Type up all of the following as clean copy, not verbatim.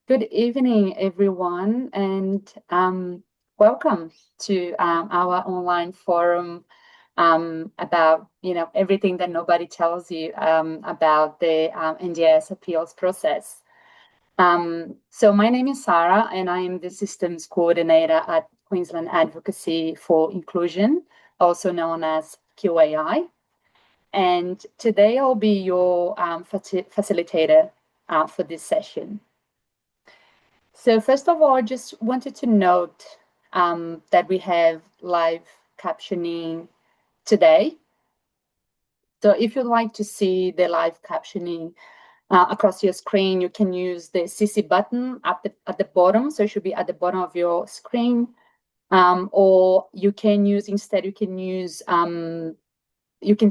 Good evening, everyone, and welcome to our online forum about everything that nobody tells you about the NDIS appeals process. So my name is Sarah, and I am the systems coordinator at Queensland Advocacy for Inclusion, also known as QAI. And today I'll be your facilitator for this session. So first of all, I just wanted to note that we have live captioning today. So if you'd like to see the live captioning across your screen, you can use the CC button at the bottom. So it should be at the bottom of your screen. Or you can use, instead, you can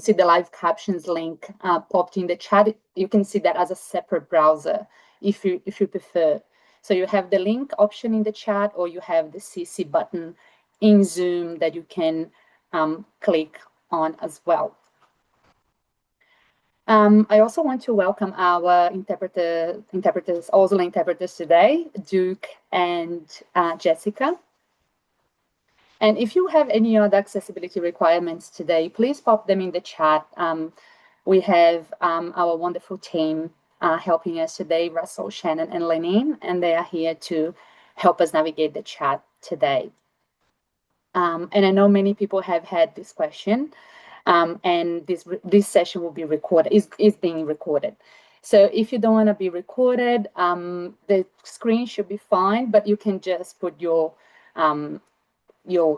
see the live captions link popped in the chat. You can see that as a separate browser if you prefer. So you have the link option in the chat, or you have the CC button in Zoom that you can click on as well. I also want to welcome our interpreters, Auslan interpreters today, Duke and Jessica. And if you have any other accessibility requirements today, please pop them in the chat. We have our wonderful team helping us today, Russell, Shannon, and Lenine, and they are here to help us navigate the chat today. And I know many people have had this question, and this session will be recorded, is being recorded. So if you don't want to be recorded, the screen should be fine, but you can just put your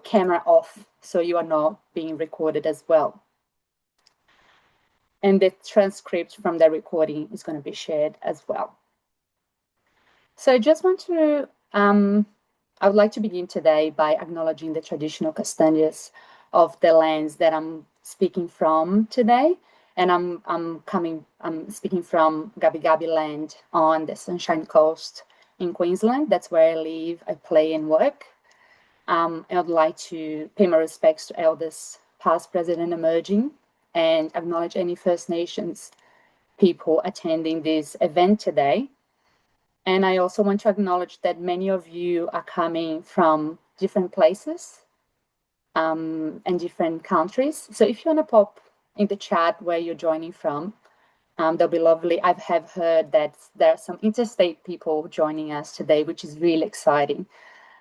camera off so you are not being recorded as well. And the transcript from the recording is going to be shared as well. So I just want to, I would like to begin today by acknowledging the traditional custodians of the lands that I'm speaking from today. And I'm speaking from 𝗘𝗃𝗲𝗁 land on the Sunshine Coast in Queensland. That's where I live, I play and work. I would like to pay my respects to elders, past, present, and emerging, and acknowledge any First Nations people attending this event today. And I also want to acknowledge that many of you are coming from different places and different countries. So if you want to pop in the chat where you're joining from, that'll be lovely. I have heard that there are some interstate people joining us today, which is really exciting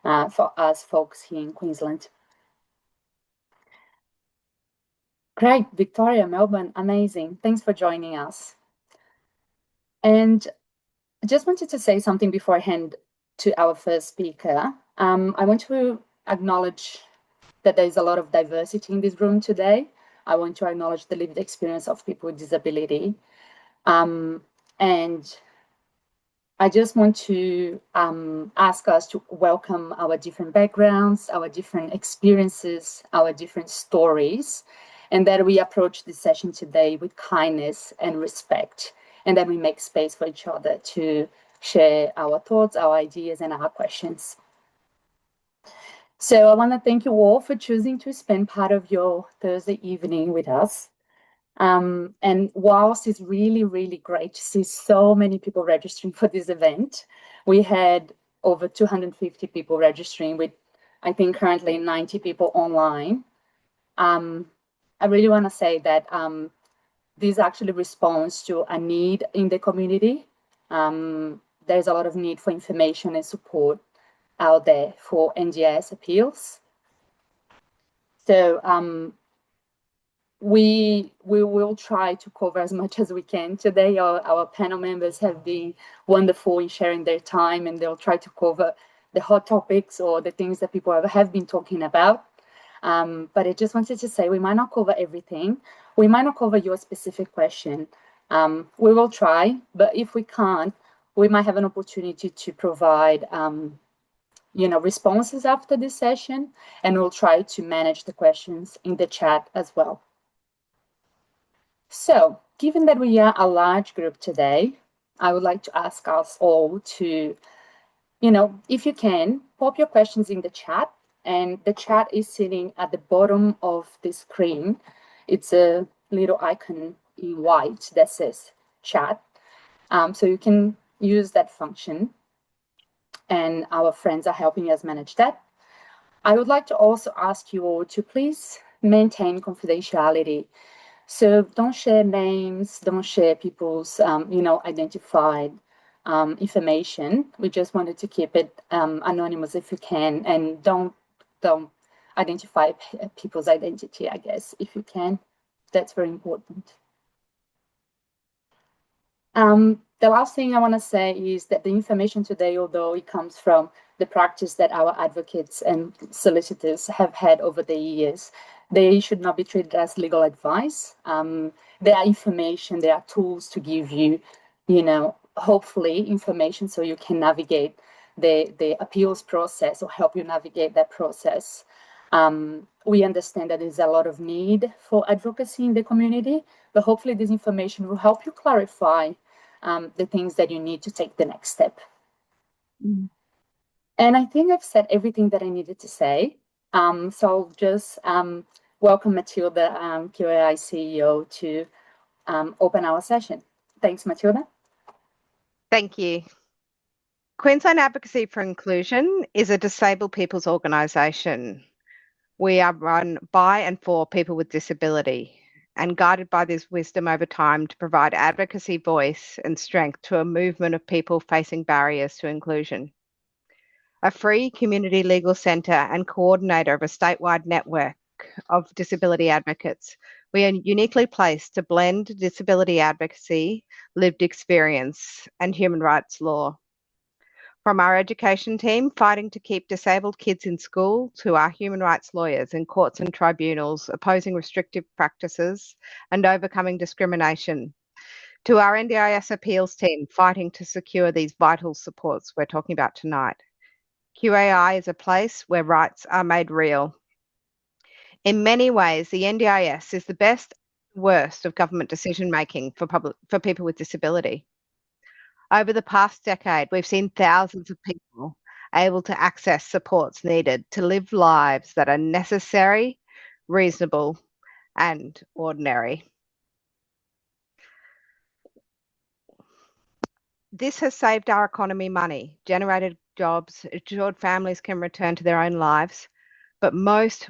for us folks here in Queensland. Great, Victoria, Melbourne, amazing. Thanks for joining us. And I just wanted to say something before I hand to our first speaker. I want to acknowledge that there's a lot of diversity in this room today. I want to acknowledge the lived experience of people with disability. And I just want to ask us to welcome our different backgrounds, our different experiences, our different stories, and that we approach this session today with kindness and respect, and that we make space for each other to share our thoughts, our ideas, and our questions. So I want to thank you all for choosing to spend part of your Thursday evening with us. And whilst it's really, really great to see so many people registering for this event, we had over 250 people registering with, I think, currently 90 people online. I really want to say that this actually responds to a need in the community. There's a lot of need for information and support out there for NDIS appeals. So we will try to cover as much as we can today. Our panel members have been wonderful in sharing their time, and they'll try to cover the hot topics or the things that people have been talking about. But I just wanted to say we might not cover everything. We might not cover your specific question. We will try, but if we can't, we might have an opportunity to provide responses after this session, and we'll try to manage the questions in the chat as well. So, given that we are a large group today, I would like to ask us all to, if you can, pop your questions in the chat. And the chat is sitting at the bottom of the screen. It's a little icon in white that says chat. So you can use that function. and our friends are helping us manage that. I would like to also ask you all to please maintain confidentiality. So don't share names, don't share people's, identified information. We just wanted to keep it anonymous if you can, and don't identify people's identity, I guess, if you can. That's very important. The last thing I want to say is that the information today, although it comes from the practice that our advocates and solicitors have had over the years, they should not be treated as legal advice. They are information, they are tools to give you, hopefully information so you can navigate the appeals process or help you navigate that process. We understand that there's a lot of need for advocacy in the community, but hopefully this information will help you clarify the things that you need to take the next step. Mm. And I think I've said everything that I needed to say. So I'll just welcome Matilda, QAI CEO, to open our session. Thanks, Matilda. Thank you. Queensland Advocacy for Inclusion is a disabled people's organisation. We are run by and for people with disability and guided by this wisdom over time to provide advocacy voice and strength to a movement of people facing barriers to inclusion. A free community legal centre and coordinator of a statewide network of disability advocates, we are uniquely placed to blend disability advocacy, lived experience, and human rights law. From our education team fighting to keep disabled kids in school to our human rights lawyers in courts and tribunals opposing restrictive practices and overcoming discrimination, to our NDIS appeals team fighting to secure these vital supports we're talking about tonight. QAI is a place where rights are made real. In many ways, the NDIS is the best and worst of government decision-making for people with disability. Over the past decade, we've seen thousands of people able to access supports needed to live lives that are necessary, reasonable, and ordinary. This has saved our economy money, generated jobs, ensured families can return to their own lives, but most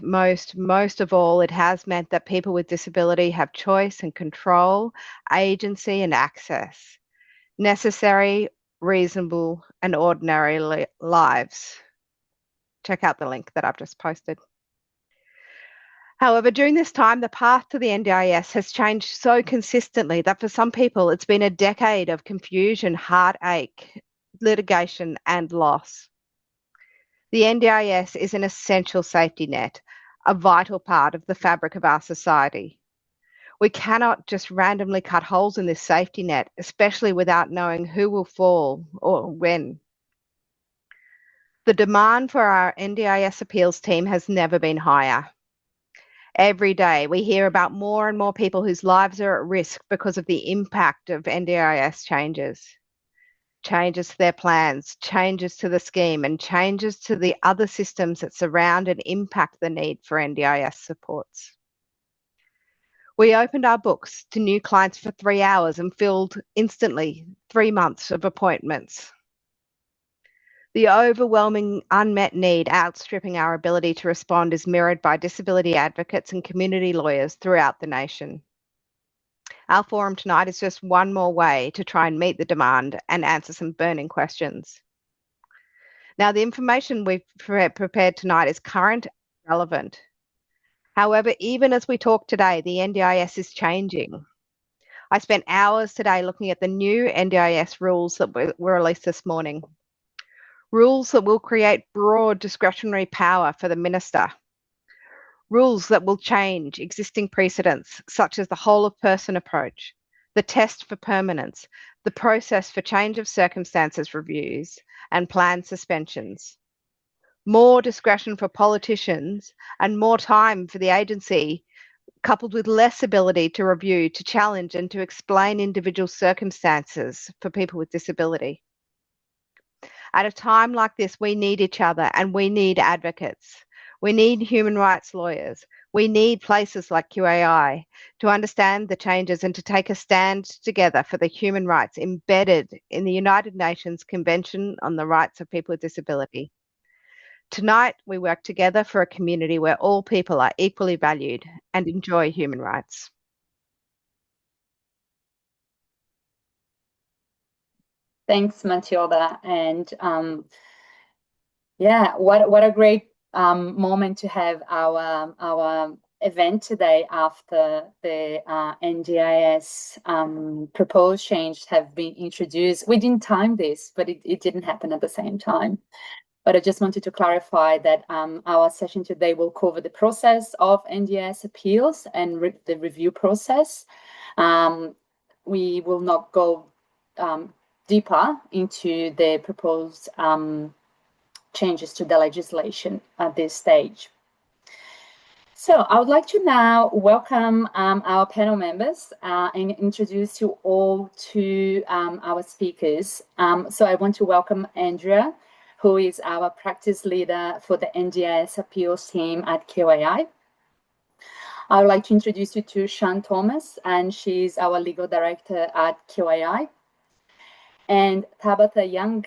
of all, it has meant that people with disability have choice and control, agency and access. Necessary, reasonable, and ordinary lives. Check out the link that I've just posted. However, during this time, the path to the NDIS has changed so consistently that for some people, it's been a decade of confusion, heartache, litigation, and loss. The NDIS is an essential safety net, a vital part of the fabric of our society. We cannot just randomly cut holes in this safety net, especially without knowing who will fall or when. The demand for our NDIS appeals team has never been higher. Every day we hear about more and more people whose lives are at risk because of the impact of NDIS changes. Changes to their plans, changes to the scheme, and changes to the other systems that surround and impact the need for NDIS supports. We opened our books to new clients for 3 hours and filled instantly 3 months of appointments. The overwhelming unmet need outstripping our ability to respond is mirrored by disability advocates and community lawyers throughout the nation. Our forum tonight is just one more way to try and meet the demand and answer some burning questions. Now, the information we've prepared tonight is current and relevant. However, even as we talk today, the NDIS is changing. I spent hours today looking at the new NDIS rules that were released this morning. Rules that will create broad discretionary power for the minister. Rules that will change existing precedents, such as the whole of person approach, the test for permanence, the process for change of circumstances reviews, and planned suspensions. More discretion for politicians and more time for the agency, coupled with less ability to review, to challenge, and to explain individual circumstances for people with disability. At a time like this, we need each other and we need advocates. We need human rights lawyers. We need places like QAI to understand the changes and to take a stand together for the human rights embedded in the United Nations Convention on the Rights of People with Disability. Tonight, we work together for a community where all people are equally valued and enjoy human rights. Thanks, Matilda. And yeah, what a great moment to have our event today after the NDIS proposed change have been introduced. We didn't time this, but it didn't happen at the same time. But I just wanted to clarify that our session today will cover the process of NDIS appeals and the review process. We will not go deeper into the proposed changes to the legislation at this stage. So I would like to now welcome our panel members and introduce you all to our speakers. So I want to welcome Andrea, who is our practice leader for the NDIS appeals team at QAI. I would like to introduce you to Sian Thomas, and she's our legal director at QAI. And Tabitha Young,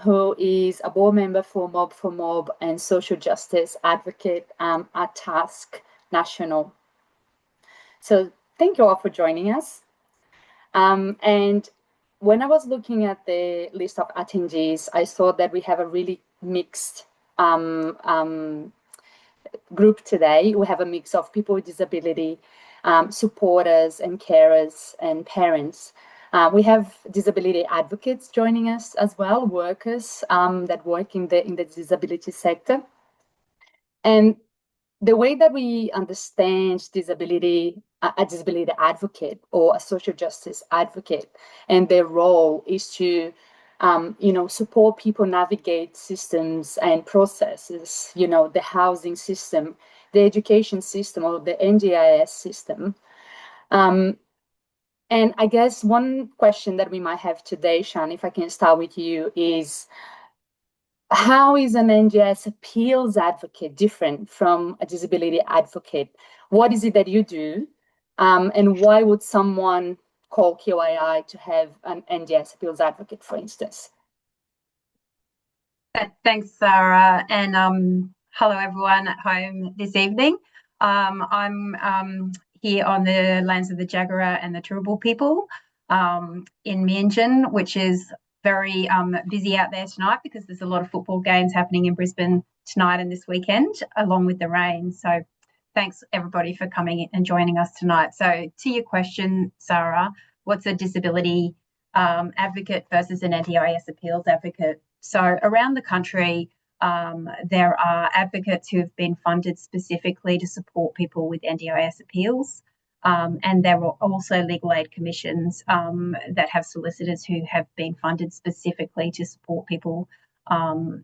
who is a board member for Mob and social justice advocate at Task National. So thank you all for joining us. And when I was looking at the list of attendees, I saw that we have a really mixed group today. We have a mix of people with disability, supporters and carers and parents. We have disability advocates joining us as well, workers that work in the disability sector. And the way that we understand disability, a disability advocate or a social justice advocate, and their role is to, support people navigate systems and processes, the housing system, the education system, or the NDIS system. And I guess one question that we might have today, Sian, if I can start with you, is how is an NDIS appeals advocate different from a disability advocate? What is it that you do? And why would someone call QAI to have an NDIS appeals advocate, for instance? Thanks, Sarah. And hello, everyone at home this evening. I'm here on the lands of the 𝗔𝗃𝗲 and the Turrbal people in Meanjin, which is very busy out there tonight because there's a lot of football games happening in Brisbane tonight and this weekend, along with the rain. So thanks, everybody, for coming and joining us tonight. So to your question, Sarah, what's a disability advocate versus an NDIS appeals advocate? So around the country, there are advocates who have been funded specifically to support people with NDIS appeals. And there are also legal aid commissions that have solicitors who have been funded specifically to support people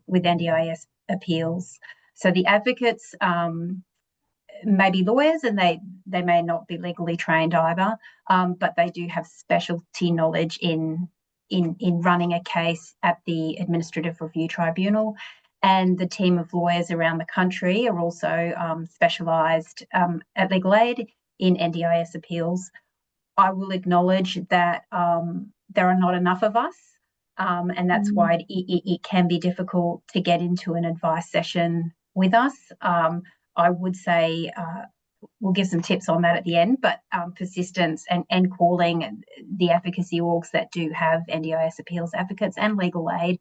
with NDIS appeals. So the advocates may be lawyers and they may not be legally trained either, but they do have specialty knowledge in running a case at the Administrative Review Tribunal. And the team of lawyers around the country are also specialised at legal aid in NDIS appeals. I will acknowledge that there are not enough of us, and that's why it can be difficult to get into an advice session with us. I would say we'll give some tips on that at the end, but persistence and calling the advocacy orgs that do have NDIS appeals advocates and legal aid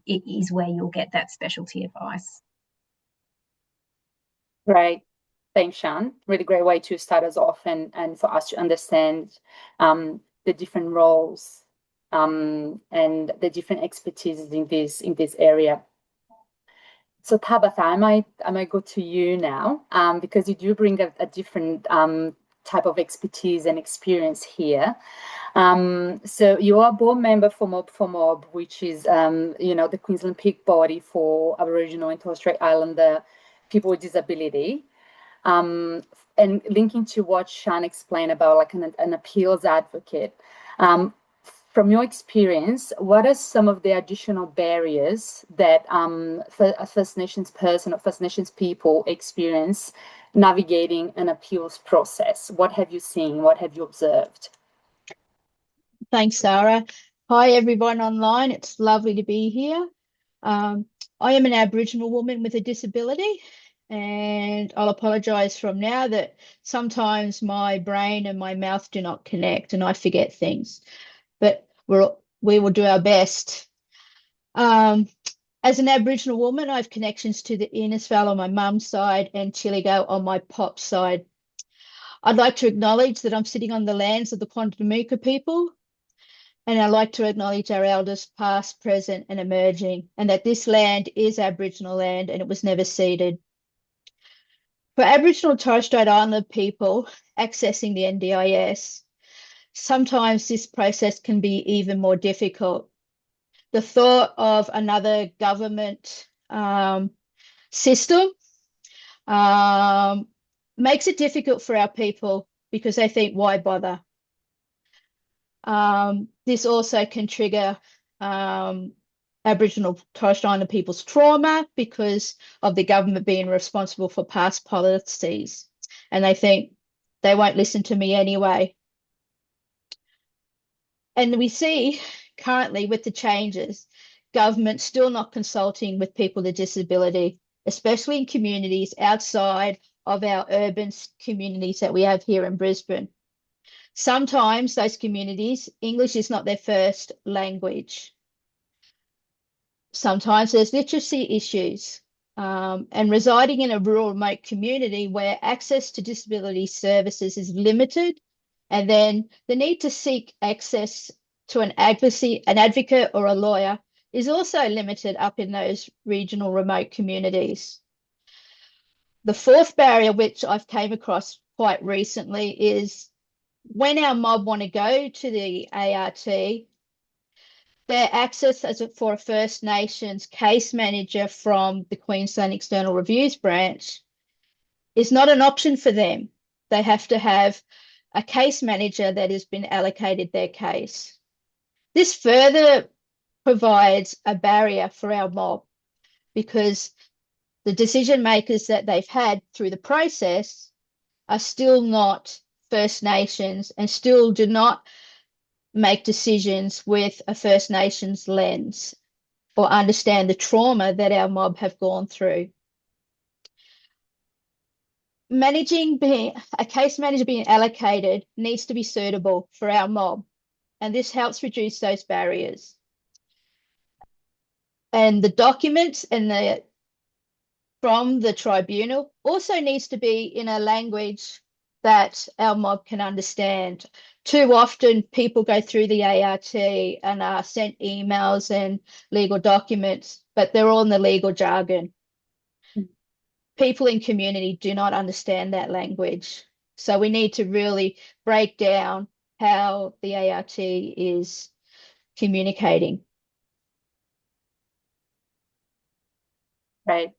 it is where you'll get that specialty advice. Right. Thanks, Sian. Really great way to start us off and for us to understand the different roles and the different expertises in this area. So Tabitha, I might go to you now because you do bring a different type of expertise and experience here. So you are a board member for Mob, which is the Queensland peak body for Aboriginal and Torres Strait Islander people with disability. And linking to what Sian explained about like an appeals advocate, from your experience, what are some of the additional barriers that a First Nations person or First Nations people experience navigating an appeals process? What have you seen? What have you observed? Thanks, Sarah. Hi, everyone online. It's lovely to be here. I am an Aboriginal woman with a disability, and I'll apologise from now that sometimes my brain and my mouth do not connect and I forget things, but we will do our best. As an Aboriginal woman, I have connections to the Innisfail on my mum's side and 𝗘𝘃𝗲𝘁 on my pop's side. I'd like to acknowledge that I'm sitting on the lands of the 𝗘𝘃𝗲𝘁 people, and I'd like to acknowledge our elders past, present and emerging, and that this land is Aboriginal land and it was never ceded. For Aboriginal and Torres Strait Islander people accessing the NDIS, sometimes this process can be even more difficult. The thought of another government system makes it difficult for our people because they think, why bother? This also can trigger Aboriginal Torres Strait Islander people's trauma because of the government being responsible for past policies, and they think they won't listen to me anyway. And we see currently with the changes, government still not consulting with people with disability, especially in communities outside of our urban communities that we have here in Brisbane. Sometimes those communities, English is not their first language. Sometimes there's literacy issues, and residing in a rural remote community where access to disability services is limited, and then the need to seek access to an advocate or a lawyer is also limited up in those regional remote communities. The fourth barrier, which I've came across quite recently, is when our mob want to go to the ART, their access for a First Nations case manager from the Queensland External Reviews branch is not an option for them. They have to have a case manager that has been allocated their case. This further provides a barrier for our mob because the decision makers that they've had through the process are still not First Nations and still do not make decisions with a First Nations lens or understand the trauma that our mob have gone through. A case manager being allocated needs to be suitable for our mob, and this helps reduce those barriers. And the documents from the tribunal also needs to be in a language that our mob can understand. Too often people go through the ART and are sent emails and legal documents, but they're all in the legal jargon. People in community do not understand that language. So we need to really break down how the ART is communicating. Right.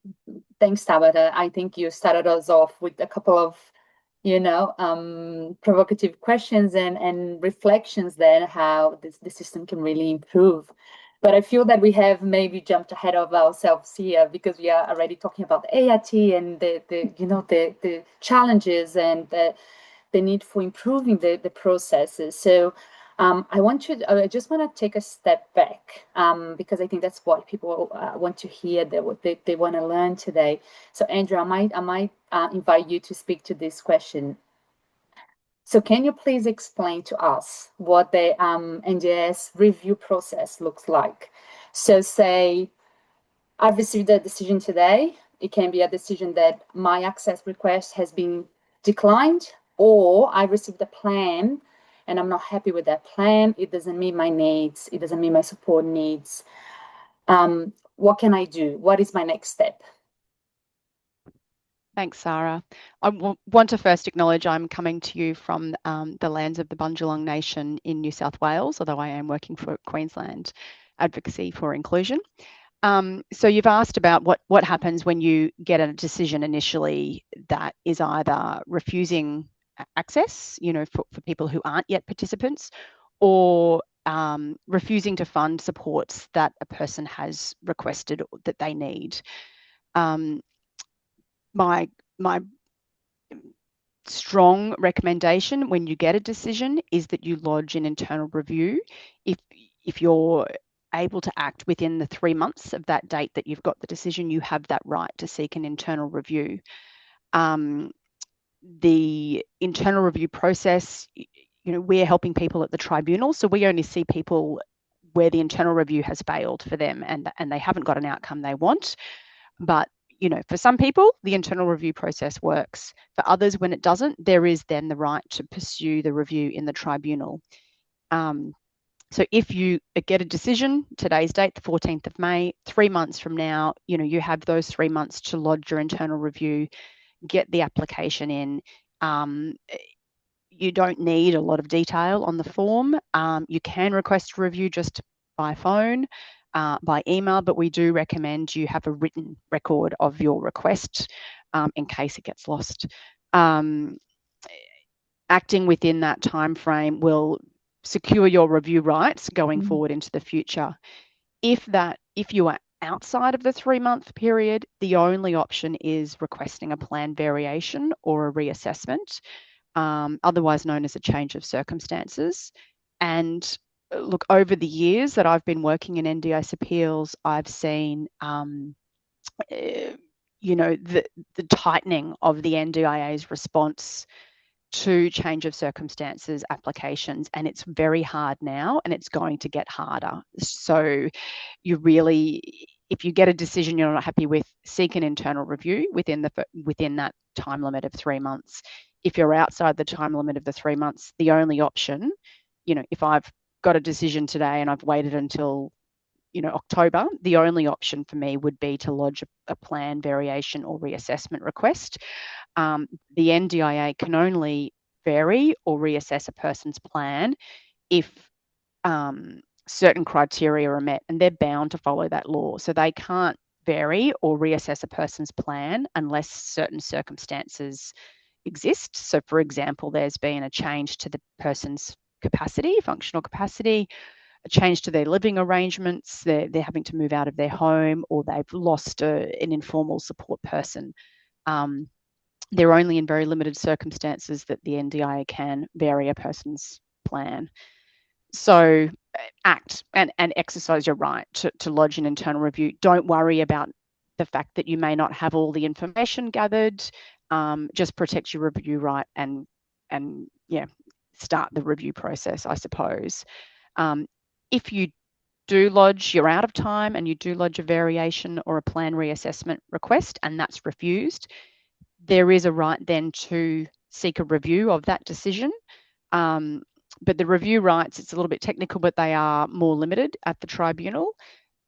Thanks, Tabata. I think you started us off with a couple of provocative questions and reflections there, how the system can really improve. But I feel that we have maybe jumped ahead of ourselves here because we are already talking about the ART and the challenges and the need for improving the processes. So I just want to take a step back because I think that's what people want to hear, what they want to learn today. So Andrew, I might invite you to speak to this question. So can you please explain to us what the NDIS review process looks like? So say I've received a decision today. It can be a decision that my access request has been declined, or I received a plan and I'm not happy with that plan. It doesn't meet my needs. It doesn't meet my support needs. What can I do? What is my next step? Thanks, Sarah. I want to first acknowledge I'm coming to you from the lands of the 𝗔𝗃𝗃𝗁 Nation in New South Wales, although I am working for Queensland Advocacy for Inclusion. So you've asked about what happens when you get a decision initially that is either refusing access, for people who aren't yet participants, or refusing to fund supports that a person has requested or that they need. My strong recommendation when you get a decision is that you lodge an internal review. If you're able to act within the 3 months of that date that you've got the decision, you have that right to seek an internal review. The internal review process, we're helping people at the tribunal, so we only see people where the internal review has failed for them and they haven't got an outcome they want. But for some people, the internal review process works. For others, when it doesn't, there is then the right to pursue the review in the tribunal. So if you get a decision, today's date, the 14th of May, 3 months from now, you have those 3 months to lodge your internal review, get the application in. You don't need a lot of detail on the form. You can request a review just by phone, by email, but we do recommend you have a written record of your request in case it gets lost. Acting within that time frame will secure your review rights going forward into the future. If you are outside of the 3-month period, the only option is requesting a plan variation or a reassessment, otherwise known as a change of circumstances. And look, over the years that I've been working in NDIS appeals, I've seen the tightening of the NDIA's response to change of circumstances applications, and it's very hard now, and it's going to get harder. So if you get a decision you're not happy with, seek an internal review within that time limit of 3 months. If you're outside the time limit of the 3 months, the only option, if I've got a decision today and I've waited until October, the only option for me would be to lodge a plan variation or reassessment request. The NDIA can only vary or reassess a person's plan if certain criteria are met, and they're bound to follow that law. So they can't vary or reassess a person's plan unless certain circumstances exist. So, for example, there's been a change to the person's capacity, functional capacity, a change to their living arrangements, they're having to move out of their home, or they've lost an informal support person. They're only in very limited circumstances that the NDIA can vary a person's plan. So act and exercise your right to lodge an internal review. Don't worry about the fact that you may not have all the information gathered. Just protect your review right and start the review process, I suppose. If you're out of time and you do lodge a variation or a plan reassessment request and that's refused, there is a right then to seek a review of that decision. But the review rights, it's a little bit technical, but they are more limited at the tribunal.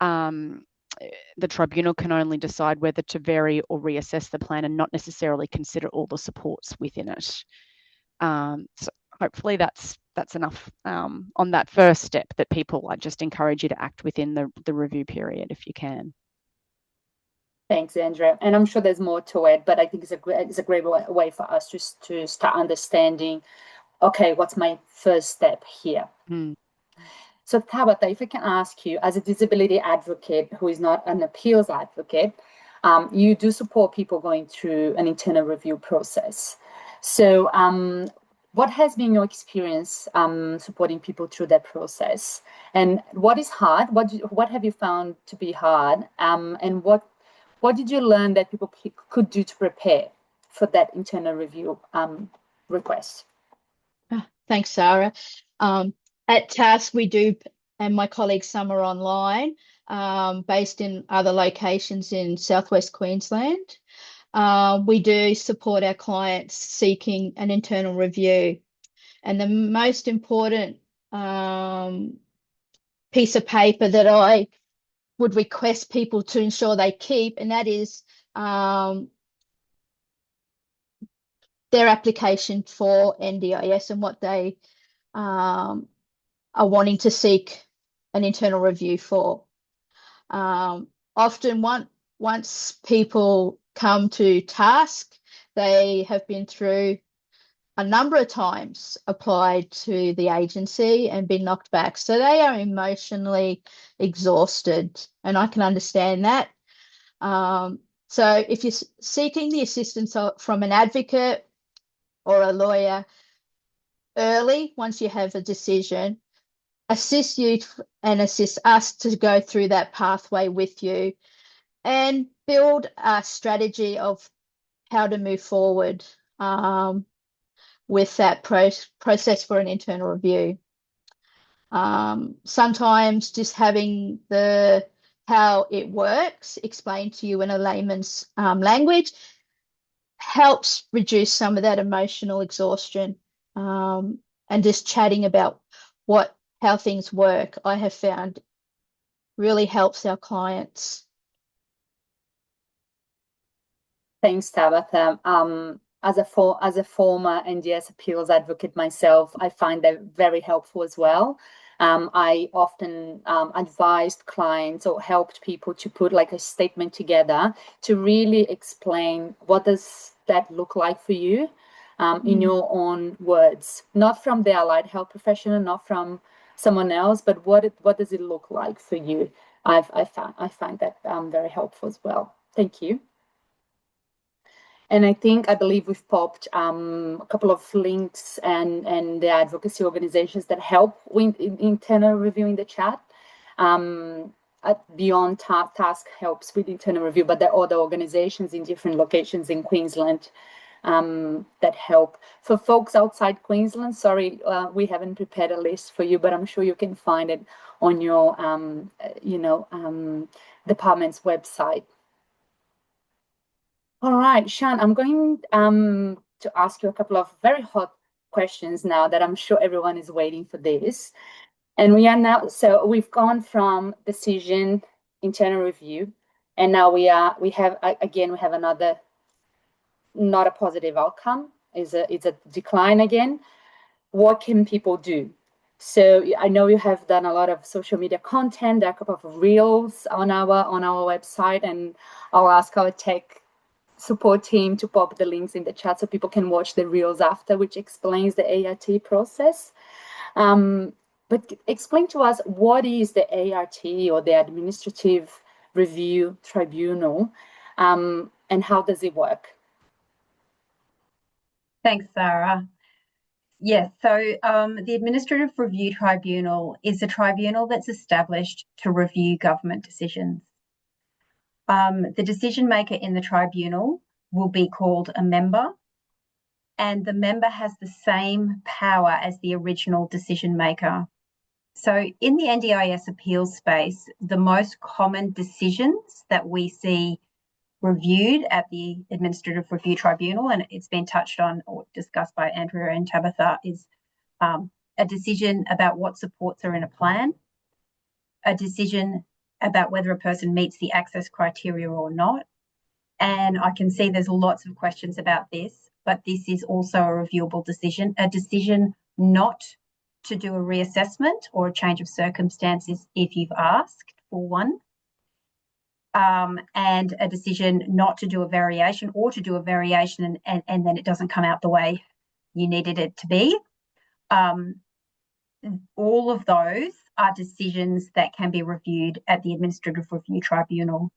The tribunal can only decide whether to vary or reassess the plan and not necessarily consider all the supports within it. So hopefully that's enough on that first step, that people, I just encourage you to act within the review period if you can. Thanks, Andrea. And I'm sure there's more to it, but I think it's a great way for us just to start understanding, okay, what's my first step here? So Tabitha, if I can ask you, as a disability advocate who is not an appeals advocate, you do support people going through an internal review process. So what has been your experience supporting people through that process? And what is hard? What have you found to be hard? And what did you learn that people could do to prepare for that internal review request? Thanks, Sarah. At TASC, we do, and my colleagues, some are online, based in other locations in southwest Queensland. We do support our clients seeking an internal review. And the most important piece of paper that I would request people to ensure they keep, and that is their application for NDIS and what they are wanting to seek an internal review for. Often once people come to TASC, they have been through a number of times applied to the agency and been knocked back. So they are emotionally exhausted, and I can understand that. So if you're seeking the assistance from an advocate or a lawyer early, once you have a decision, assist you and assist us to go through that pathway with you and build a strategy of how to move forward with that process for an internal review. Sometimes just having how it works explained to you in a layman's language helps reduce some of that emotional exhaustion, and just chatting about how things work, I have found really helps our clients. Thanks, Tabitha. As a former NDIS appeals advocate myself, I find that very helpful as well. I often advised clients or helped people to put like a statement together to really explain what does that look like for you in your own words, not from the allied health professional, not from someone else, but what does it look like for you? I find that very helpful as well. Thank you. And I believe we've popped a couple of links and the advocacy organizations that help with internal review in the chat. Beyond Task helps with internal review, but there are other organizations in different locations in Queensland that help. For folks outside Queensland, sorry, we haven't prepared a list for you, but I'm sure you can find it on your, department's website. All right, Shan, I'm going to ask you a couple of very hot questions now that I'm sure everyone is waiting for this. And we've gone from decision, internal review, and now we have another, not a positive outcome, it's a decline again. What can people do? So I know you have done a lot of social media content. There are a couple of reels on our website, and I'll ask our tech support team to pop the links in the chat so people can watch the reels after, which explains the ART process. But explain to us, what is the ART, or the Administrative Review Tribunal, and how does it work? Thanks, Sarah. Yes, so the Administrative Review Tribunal is a tribunal that's established to review government decisions. The decision maker in the tribunal will be called a member, and the member has the same power as the original decision maker. So in the NDIS appeals space, the most common decisions that we see reviewed at the Administrative Review Tribunal, and it's been touched on or discussed by Andrea and Tabitha, is a decision about what supports are in a plan, a decision about whether a person meets the access criteria or not. And I can see there's lots of questions about this, but this is also a reviewable decision, a decision not to do a reassessment or a change of circumstances if you've asked for one, and a decision not to do a variation, or to do a variation and then it doesn't come out the way you needed it to be. All of those are decisions that can be reviewed at the Administrative Review Tribunal.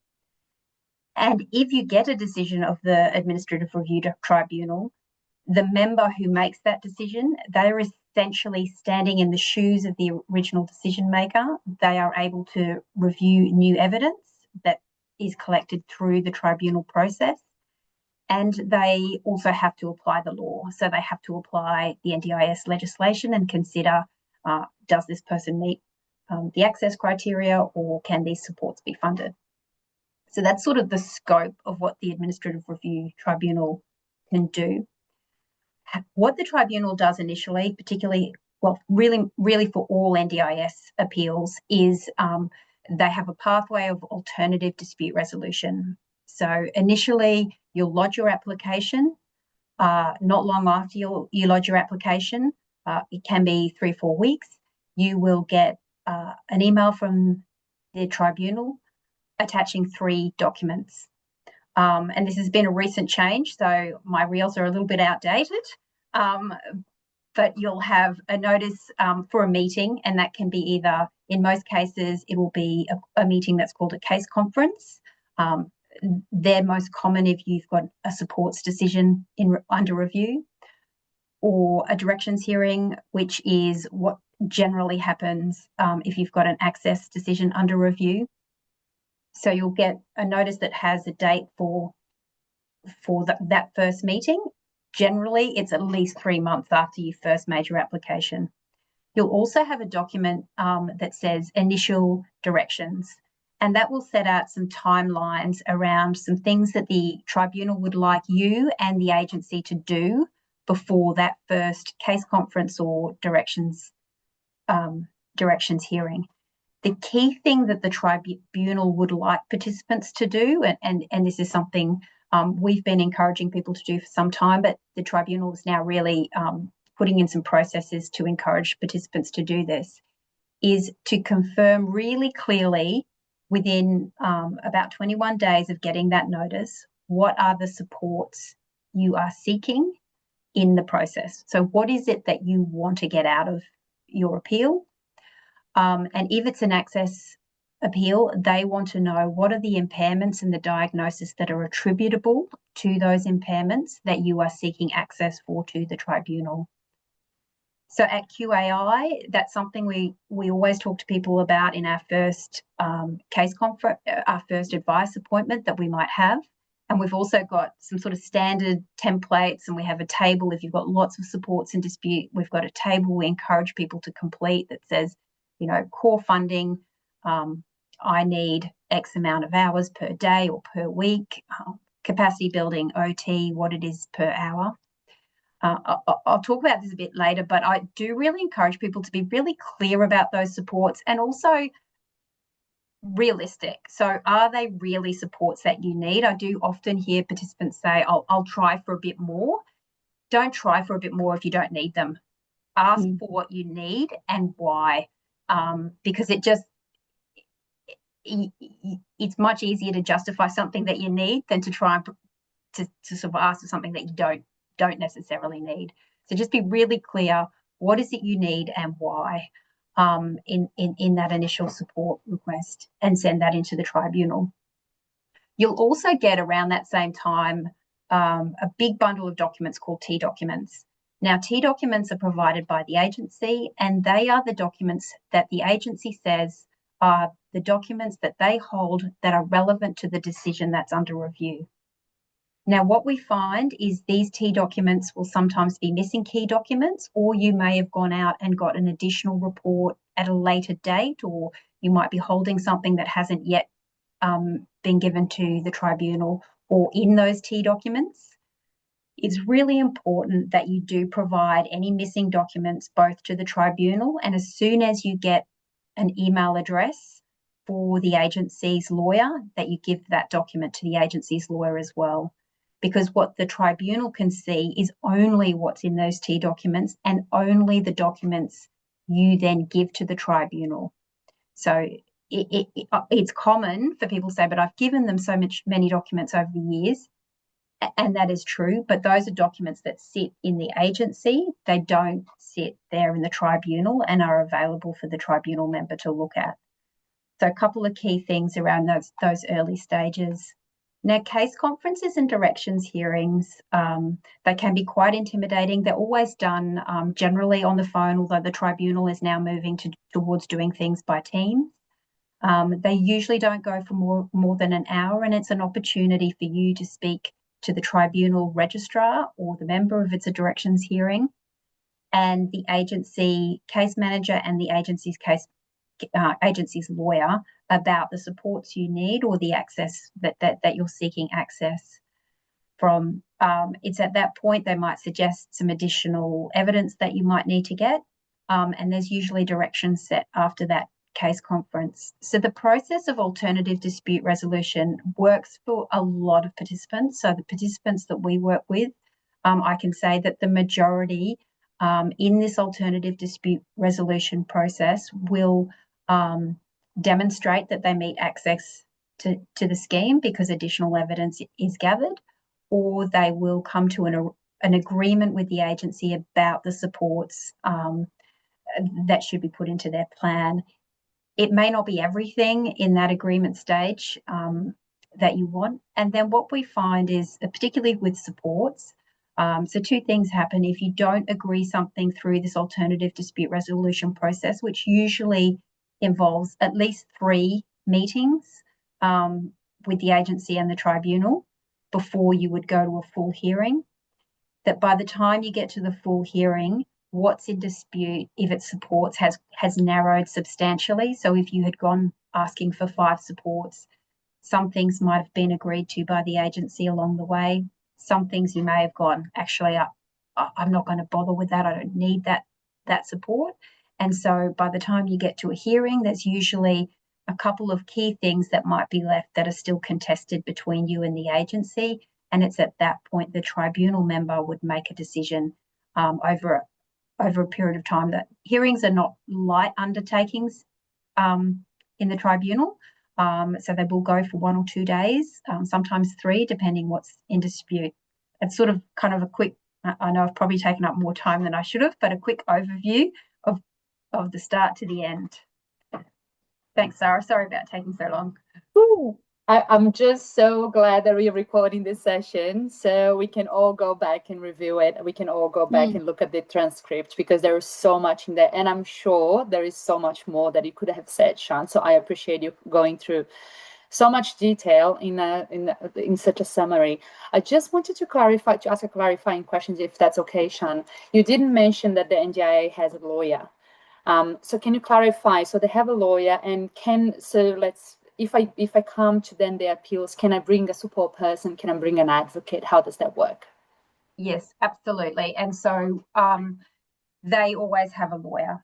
And if you get a decision of the Administrative Review Tribunal, the member who makes that decision, they are essentially standing in the shoes of the original decision maker. They are able to review new evidence that is collected through the tribunal process, and they also have to apply the law. So they have to apply the NDIS legislation and consider, does this person meet the access criteria, or can these supports be funded? So that's sort of the scope of what the Administrative Review Tribunal can do. What the tribunal does initially, particularly, well, really for all NDIS appeals, is they have a pathway of alternative dispute resolution. So initially, you'll lodge your application. Not long after you lodge your application, it can be 3 or 4 weeks, you will get an email from the tribunal attaching 3 documents. And this has been a recent change, so my reels are a little bit outdated, but you'll have a notice for a meeting, and that can be either, in most cases, it will be a meeting that's called a case conference. They're most common if you've got a supports decision under review, or a directions hearing, which is what generally happens if you've got an access decision under review. So you'll get a notice that has a date for that first meeting. Generally, it's at least 3 months after you first made your application. You'll also have a document that says initial directions, and that will set out some timelines around some things that the tribunal would like you and the agency to do before that first case conference or directions hearing. The key thing that the tribunal would like participants to do, and this is something we've been encouraging people to do for some time, but the tribunal is now really putting in some processes to encourage participants to do this, is to confirm really clearly within about 21 days of getting that notice, what are the supports you are seeking in the process. So what is it that you want to get out of your appeal? And if it's an access appeal, they want to know what are the impairments and the diagnosis that are attributable to those impairments that you are seeking access for to the tribunal. So at QAI, that's something we always talk to people about in our first case conference, our first advice appointment that we might have. And we've also got some sort of standard templates, and we have a table. If you've got lots of supports in dispute, we've got a table we encourage people to complete that says, you know, core funding, I need X amount of hours per day or per week, capacity building, OT, what it is per hour. I'll talk about this a bit later, but I do really encourage people to be really clear about those supports and also realistic. So are they really supports that you need? I do often hear participants say, I'll try for a bit more. Don't try for a bit more if you don't need them. Ask for what you need and why, because it's much easier to justify something that you need than to try and to sort of ask for something that you don't necessarily need. So just be really clear, what is it you need and why in that initial support request, and send that into the tribunal. You'll also get around that same time a big bundle of documents called T documents. Now, T documents are provided by the agency, and they are the documents that the agency says are the documents that they hold that are relevant to the decision that's under review. Now, what we find is these T documents will sometimes be missing key documents, or you may have gone out and got an additional report at a later date, or you might be holding something that hasn't yet been given to the tribunal or in those T documents. It's really important that you do provide any missing documents both to the tribunal, and as soon as you get an email address for the agency's lawyer, that you give that document to the agency's lawyer as well. Because what the tribunal can see is only what's in those T documents, and only the documents you then give to the tribunal. So it's common for people to say, but I've given them many documents over the years, and that is true, but those are documents that sit in the agency. They don't sit there in the tribunal and are available for the tribunal member to look at. So a couple of key things around those early stages. Now, case conferences and directions hearings, they can be quite intimidating. They're always done generally on the phone, although the tribunal is now moving towards doing things by teams. They usually don't go for more than an hour, and it's an opportunity for you to speak to the tribunal registrar or the member if it's a directions hearing, and the agency case manager and the agency's lawyer about the supports you need or the access that you're seeking access from. It's at that point they might suggest some additional evidence that you might need to get, and there's usually directions set after that case conference. So the process of alternative dispute resolution works for a lot of participants. So the participants that we work with, I can say that the majority in this alternative dispute resolution process will demonstrate that they meet access to the scheme because additional evidence is gathered, or they will come to an agreement with the agency about the supports that should be put into their plan. It may not be everything in that agreement stage that you want. And then what we find is, particularly with supports, so two things happen if you don't agree something through this alternative dispute resolution process, which usually involves at least 3 meetings with the agency and the tribunal before you would go to a full hearing, that by the time you get to the full hearing, what's in dispute, if it supports, has narrowed substantially. So if you had gone asking for 5 supports, some things might have been agreed to by the agency along the way. Some things you may have gone, actually, I'm not going to bother with that. I don't need that support. And so by the time you get to a hearing, there's usually a couple of key things that might be left that are still contested between you and the agency. And it's at that point the tribunal member would make a decision over a period of time. That hearings are not light undertakings in the tribunal. So they will go for 1 or 2 days, sometimes 3, depending what's in dispute. It's sort of kind of a quick, I know I've probably taken up more time than I should have, but a quick overview of the start to the end. Thanks, Sarah. Sorry about taking so long. Ooh, I'm just so glad that we're recording this session so we can all go back and review it. We can all go back and look at the transcript, because there is so much in there. And I'm sure there is so much more that you could have said, Sean. So I appreciate you going through so much detail in such a summary. I just wanted to ask a clarifying question, if that's okay, Sean. You didn't mention that the NDIA has a lawyer. So can you clarify? So they have a lawyer, and if I come to then the appeals, can I bring a support person? Can I bring an advocate? How does that work? Yes, absolutely. And so they always have a lawyer.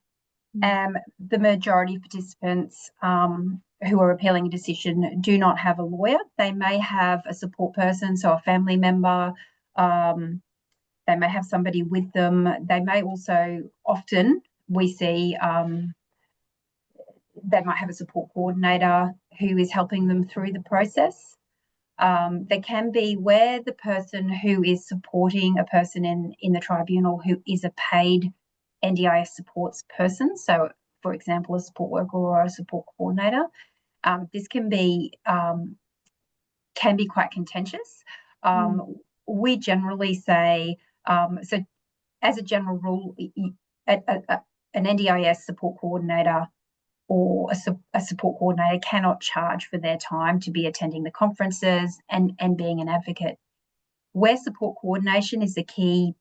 The majority of participants who are appealing a decision do not have a lawyer. They may have a support person, so a family member. They may have somebody with them. They may also, often we see, they might have a support coordinator who is helping them through the process. There can be where the person who is supporting a person in the tribunal who is a paid NDIS supports person, so for example a support worker or a support coordinator, this can be quite contentious. We generally say, so as a general rule, an NDIS support coordinator or a support coordinator cannot charge for their time to be attending the conferences and being an advocate. Where support coordination is the key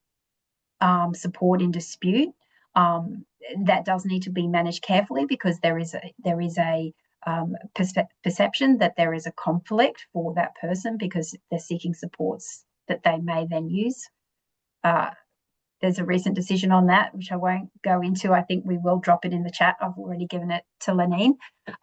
support in dispute, that does need to be managed carefully, because there is a perception that there is a conflict for that person because they're seeking supports that they may then use. There's a recent decision on that, which I won't go into. I think we will drop it in the chat. I've already given it to Lenine,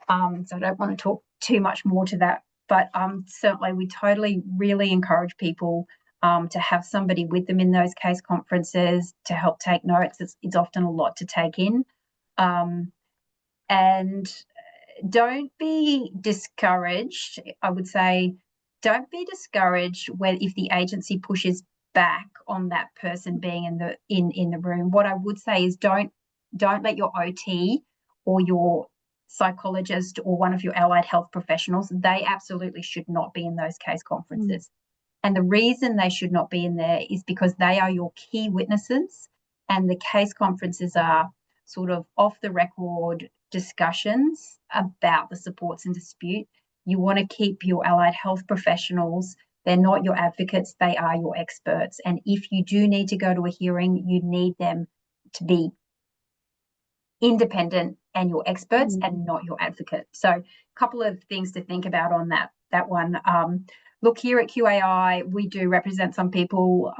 so I don't want to talk too much more to that. But certainly we totally really encourage people to have somebody with them in those case conferences to help take notes. It's often a lot to take in. And don't be discouraged. I would say don't be discouraged if the agency pushes back on that person being in the room. What I would say is don't let your OT or your psychologist or one of your allied health professionals, they absolutely should not be in those case conferences. And the reason they should not be in there is because they are your key witnesses, and the case conferences are sort of off the record discussions about the supports in dispute. You want to keep your allied health professionals. They're not your advocates, they are your experts. And if you do need to go to a hearing, you need them to be independent and your experts and not your advocate. So a couple of things to think about on that one. Look, here at QAI, we do represent some people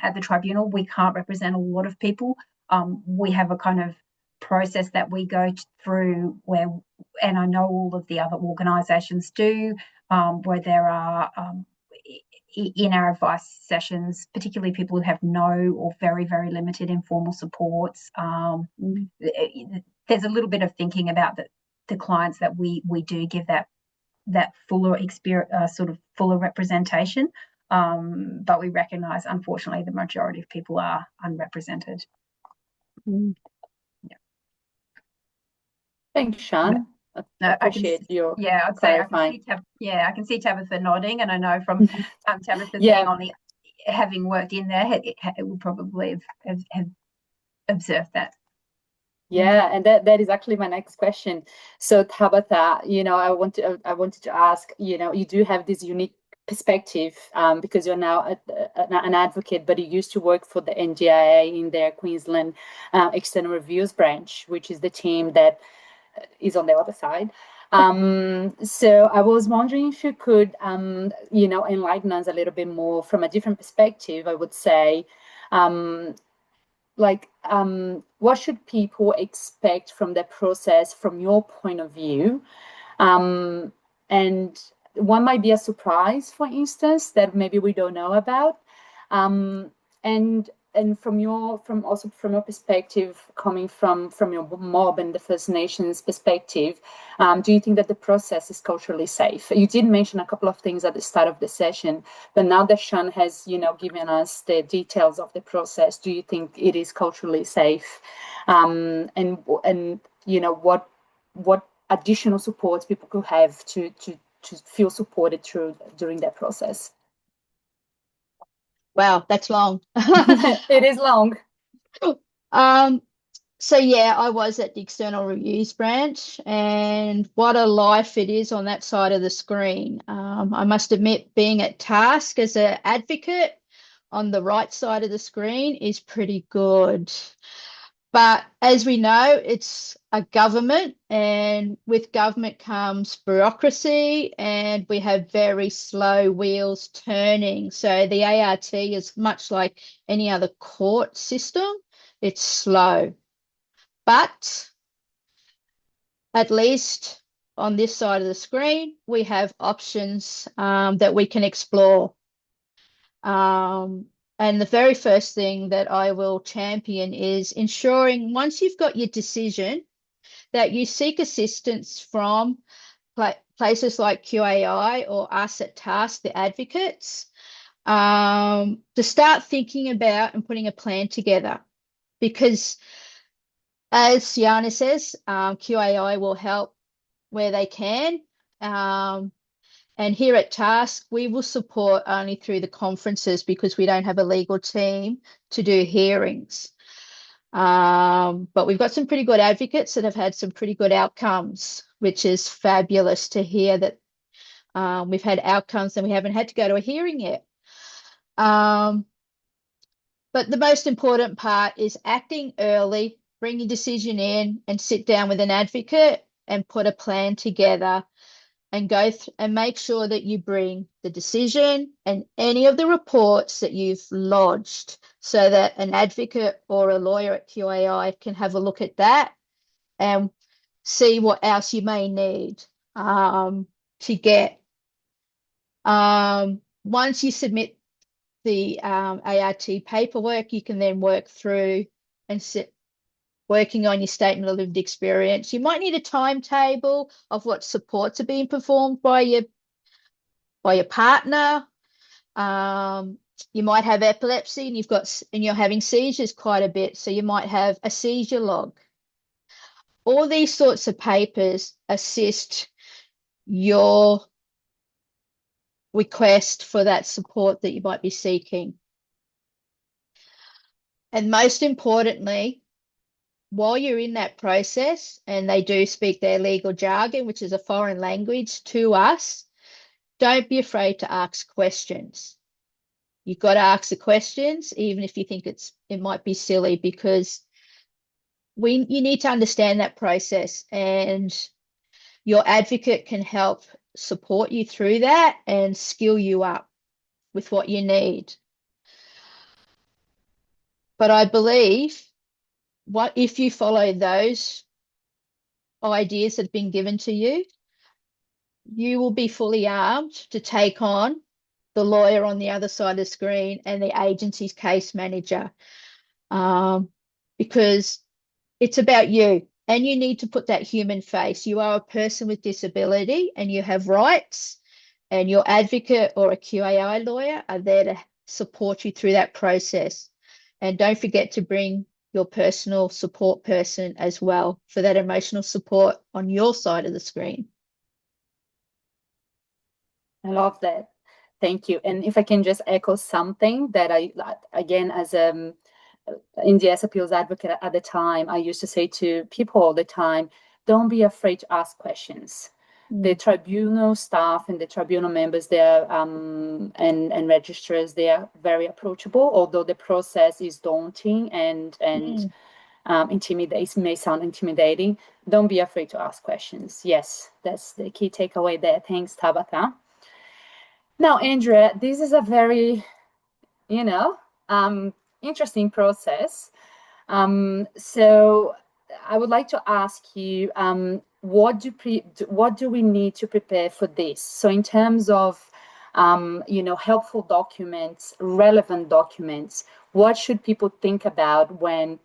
at the tribunal. We can't represent a lot of people. We have a kind of process that we go through where, and I know all of the other organisations do, where there are in our advice sessions, particularly people who have no or very, very limited informal supports. There's a little bit of thinking about the clients that we do give that fuller experience, sort of fuller representation. but we recognise, unfortunately, the majority of people are unrepresented. Mm. Thanks, Sean. I appreciate your I'd clarifying. say I can see Tabitha nodding, and I know from Tabitha being on the, having worked in there, it would probably have observed that. Yeah, and that is actually my next question. So Tabitha, I wanted to ask, you do have this unique perspective because you're now an advocate, but you used to work for the NDIA in their Queensland External Reviews branch, which is the team that is on the other side. So I was wondering if you could, enlighten us a little bit more from a different perspective, I would say. What should people expect from the process from your point of view? And one might be a surprise, for instance, that maybe we don't know about. And from your perspective, coming from your mob and the First Nations perspective, do you think that the process is culturally safe? You did mention a couple of things at the start of the session, but now that Sean has, given us the details of the process, do you think it is culturally safe? And what additional supports people could have to feel supported during that process? Wow, that's long. It is long. So yeah, I was at the External Reviews branch, and what a life it is on that side of the screen. I must admit, being at task as an advocate on the right side of the screen is pretty good. But as we know, it's a government, and with government comes bureaucracy, and we have very slow wheels turning. So the ART is much like any other court system. It's slow. But at least on this side of the screen, we have options that we can explore. And the very first thing that I will champion is ensuring once you've got your decision that you seek assistance from places like QAI or us at Task, the advocates, to start thinking about and putting a plan together. Because as Qiana says, QAI will help where they can. And here at Task, we will support only through the conferences because we don't have a legal team to do hearings. But we've got some pretty good advocates that have had some pretty good outcomes, which is fabulous to hear that we've had outcomes and we haven't had to go to a hearing yet. But the most important part is acting early, bring your decision in and sit down with an advocate and put a plan together and go and make sure that you bring the decision and any of the reports that you've lodged so that an advocate or a lawyer at QAI can have a look at that and see what else you may need to get. Once you submit the ART paperwork, you can then work through and working on your statement of lived experience. You might need a timetable of what supports are being performed by your partner. You might have epilepsy and you're having seizures quite a bit, so you might have a seizure log. All these sorts of papers assist your request for that support that you might be seeking. And most importantly, while you're in that process, and they do speak their legal jargon, which is a foreign language to us, don't be afraid to ask questions. You've got to ask the questions, even if you think it might be silly, because you need to understand that process, and your advocate can help support you through that and skill you up with what you need. But I believe if you follow those ideas that have been given to you, you will be fully armed to take on the lawyer on the other side of the screen and the agency's case manager, because it's about you and you need to put that human face. You are a person with disability and you have rights, and your advocate or a QAI lawyer are there to support you through that process. And don't forget to bring your personal support person as well for that emotional support on your side of the screen. I love that. Thank you. And if I can just echo something that I, again, as NDIS appeals advocate at the time, I used to say to people all the time, don't be afraid to ask questions. The tribunal staff and the tribunal members there and registrars, they are very approachable, although the process is daunting and it may sound intimidating. Don't be afraid to ask questions. Yes, that's the key takeaway there. Thanks, Tabitha. Now, Andrea, this is a very, interesting process. So I would like to ask you, what do we need to prepare for this? So in terms of, helpful documents, relevant documents, what should people think about when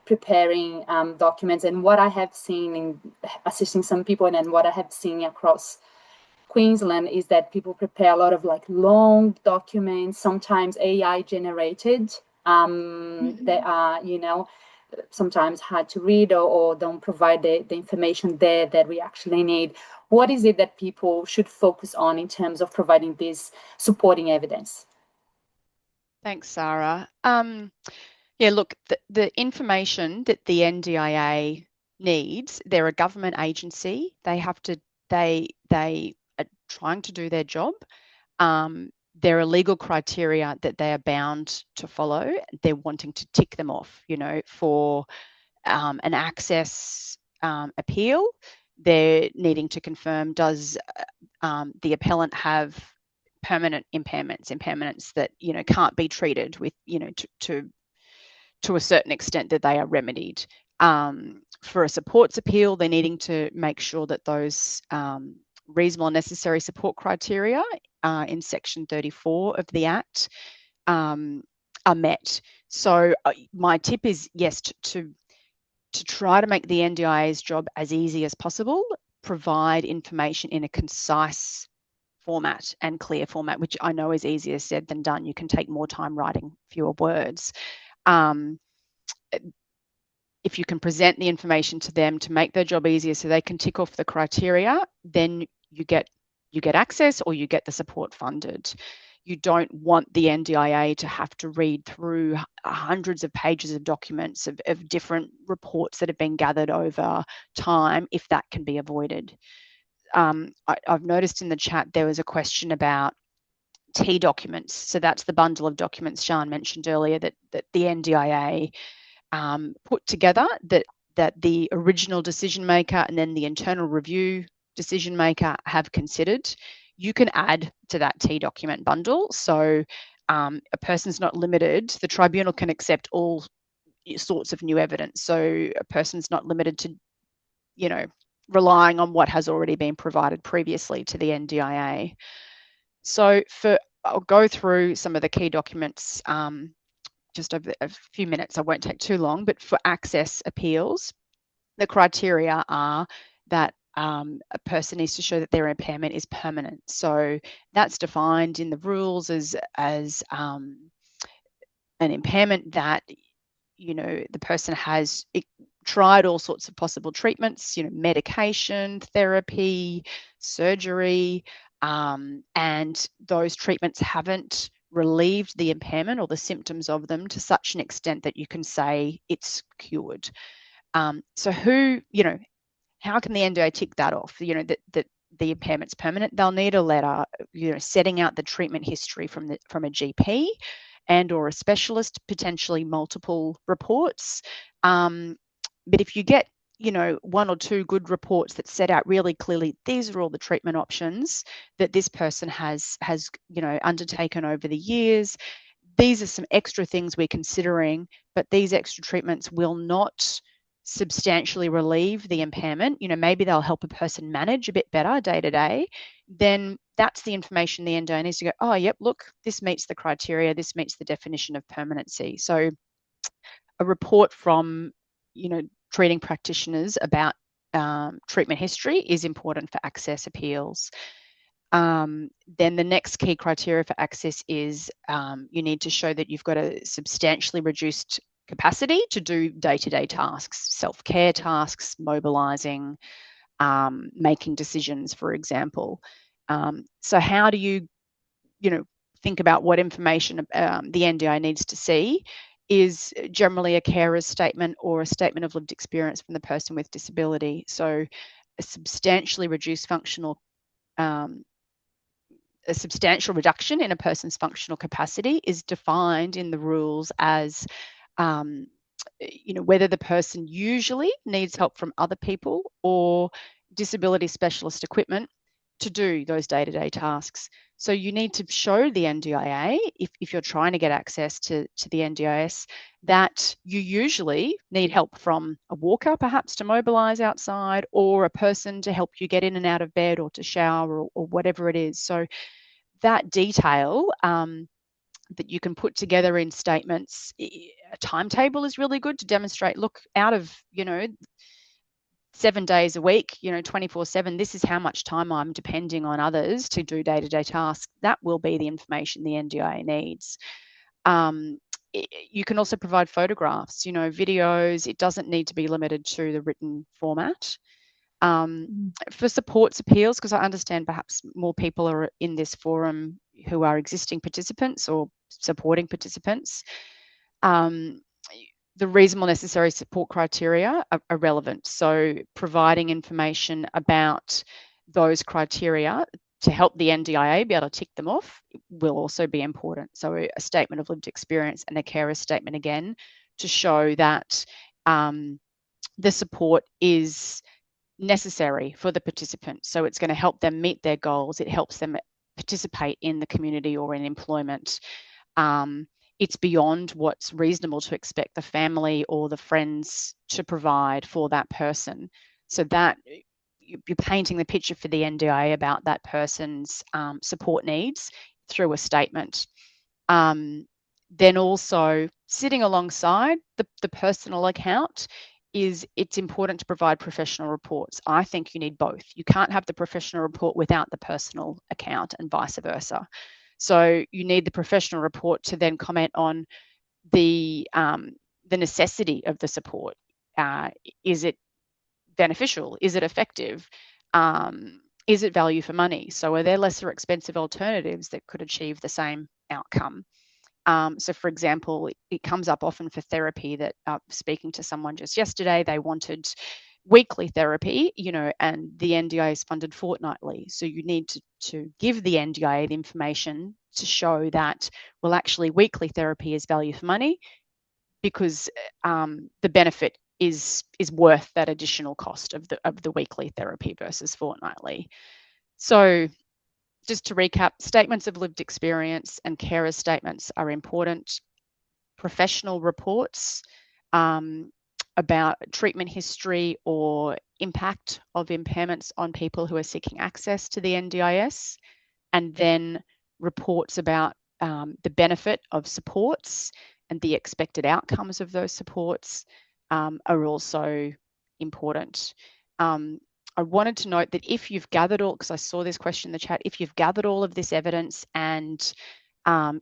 preparing documents? And what I have seen in assisting some people and what I have seen across Queensland is that people prepare a lot of long documents, sometimes AI generated, that are, sometimes hard to read or don't provide the information there that we actually need. What is it that people should focus on in terms of providing this supporting evidence? Thanks, Sarah. Yeah, look, the information that the NDIA needs, they're a government agency. They have to, they are trying to do their job. There are legal criteria that they are bound to follow. They're wanting to tick them off, for an access appeal. They're needing to confirm, does the appellant have permanent impairments that, can't be treated with, to a certain extent that they are remedied. For a supports appeal, they're needing to make sure that those reasonable and necessary support criteria in Section 34 of the Act are met. So my tip is, yes, to try to make the NDIA's job as easy as possible, provide information in a concise format and clear format, which I know is easier said than done. You can take more time writing fewer words. If you can present the information to them to make their job easier so they can tick off the criteria, then you get access or you get the support funded. You don't want the NDIA to have to read through hundreds of pages of documents of different reports that have been gathered over time if that can be avoided. I've noticed in the chat there was a question about T documents. So that's the bundle of documents Sian mentioned earlier that the NDIA put together, that the original decision maker and then the internal review decision maker have considered. You can add to that T document bundle. So a person's not limited. The tribunal can accept all sorts of new evidence. So a person's not limited to, relying on what has already been provided previously to the NDIA. So I'll go through some of the key documents just over a few minutes. I won't take too long, but for access appeals, the criteria are that a person needs to show that their impairment is permanent. So that's defined in the rules as an impairment that, the person has tried all sorts of possible treatments, medication, therapy, surgery, and those treatments haven't relieved the impairment or the symptoms of them to such an extent that you can say it's cured. So how can the NDIA tick that off? That the impairment's permanent. They'll need a letter, setting out the treatment history from a GP and or a specialist, potentially multiple reports. But if you get, one or two good reports that set out really clearly, these are all the treatment options that this person has undertaken over the years. These are some extra things we're considering, but these extra treatments will not substantially relieve the impairment. Maybe they'll help a person manage a bit better day to day. Then that's the information the NDIA needs to go, oh, yep, look, this meets the criteria, this meets the definition of permanency. So a report from, treating practitioners about treatment history is important for access appeals. Then the next key criteria for access is you need to show that you've got a substantially reduced capacity to do day-to-day tasks, self-care tasks, mobilising, making decisions, for example. So how do you think about what information the NDI needs to see? Is generally a carer's statement or a statement of lived experience from the person with disability. So a substantially reduced functional a substantial reduction in a person's functional capacity is defined in the rules as whether the person usually needs help from other people or disability specialist equipment to do those day-to-day tasks. So you need to show the NDIA, if you're trying to get access to the NDIS, that you usually need help from a walker, perhaps to mobilise outside, or a person to help you get in and out of bed or to shower or whatever it is. So that detail that you can put together in statements, a timetable is really good to demonstrate, look, out of, 7 days a week, 24/7, this is how much time I'm depending on others to do day-to-day tasks. That will be the information the NDIA needs. You can also provide photographs, videos. It doesn't need to be limited to the written format. For supports appeals, because I understand perhaps more people are in this forum who are existing participants or supporting participants, the reasonable necessary support criteria are relevant. So providing information about those criteria to help the NDIA be able to tick them off will also be important. So a statement of lived experience and a carer's statement again to show that the support is necessary for the participant. So it's going to help them meet their goals. It helps them participate in the community or in employment. It's beyond what's reasonable to expect the family or the friends to provide for that person. So that you're painting the picture for the NDIA about that person's support needs through a statement. Then also sitting alongside the personal account it's important to provide professional reports. I think you need both. You can't have the professional report without the personal account and vice versa. So you need the professional report to then comment on the necessity of the support. Is it beneficial? Is it effective? Is it value for money? So are there lesser expensive alternatives that could achieve the same outcome? So for example, it comes up often for therapy that speaking to someone just yesterday, they wanted weekly therapy, and the NDIA is funded fortnightly. So you need to give the NDIA the information to show that, well, actually weekly therapy is value for money because the benefit is worth that additional cost of the weekly therapy versus fortnightly. So just to recap, statements of lived experience and carer statements are important. Professional reports about treatment history or impact of impairments on people who are seeking access to the NDIS, and then reports about the benefit of supports and the expected outcomes of those supports are also important. I wanted to note that if you've gathered all, because I saw this question in the chat, if you've gathered all of this evidence and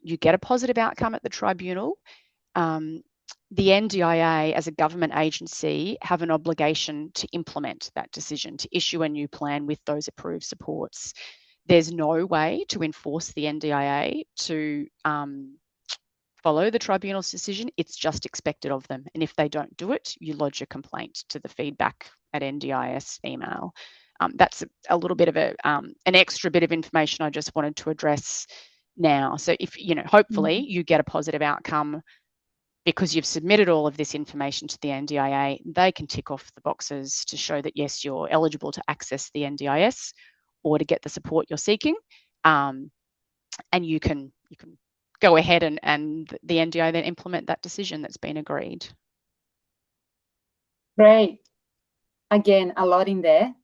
you get a positive outcome at the tribunal, the NDIA as a government agency have an obligation to implement that decision, to issue a new plan with those approved supports. There's no way to enforce the NDIA to follow the tribunal's decision. It's just expected of them. And if they don't do it, you lodge a complaint to the feedback at NDIS email. That's a little bit of an extra bit of information I just wanted to address now. So if, hopefully you get a positive outcome because you've submitted all of this information to the NDIA, they can tick off the boxes to show that, yes, you're eligible to access the NDIS or to get the support you're seeking. And you can go ahead and the NDIA then implement that decision that's been agreed. Great. Again, a lot in there.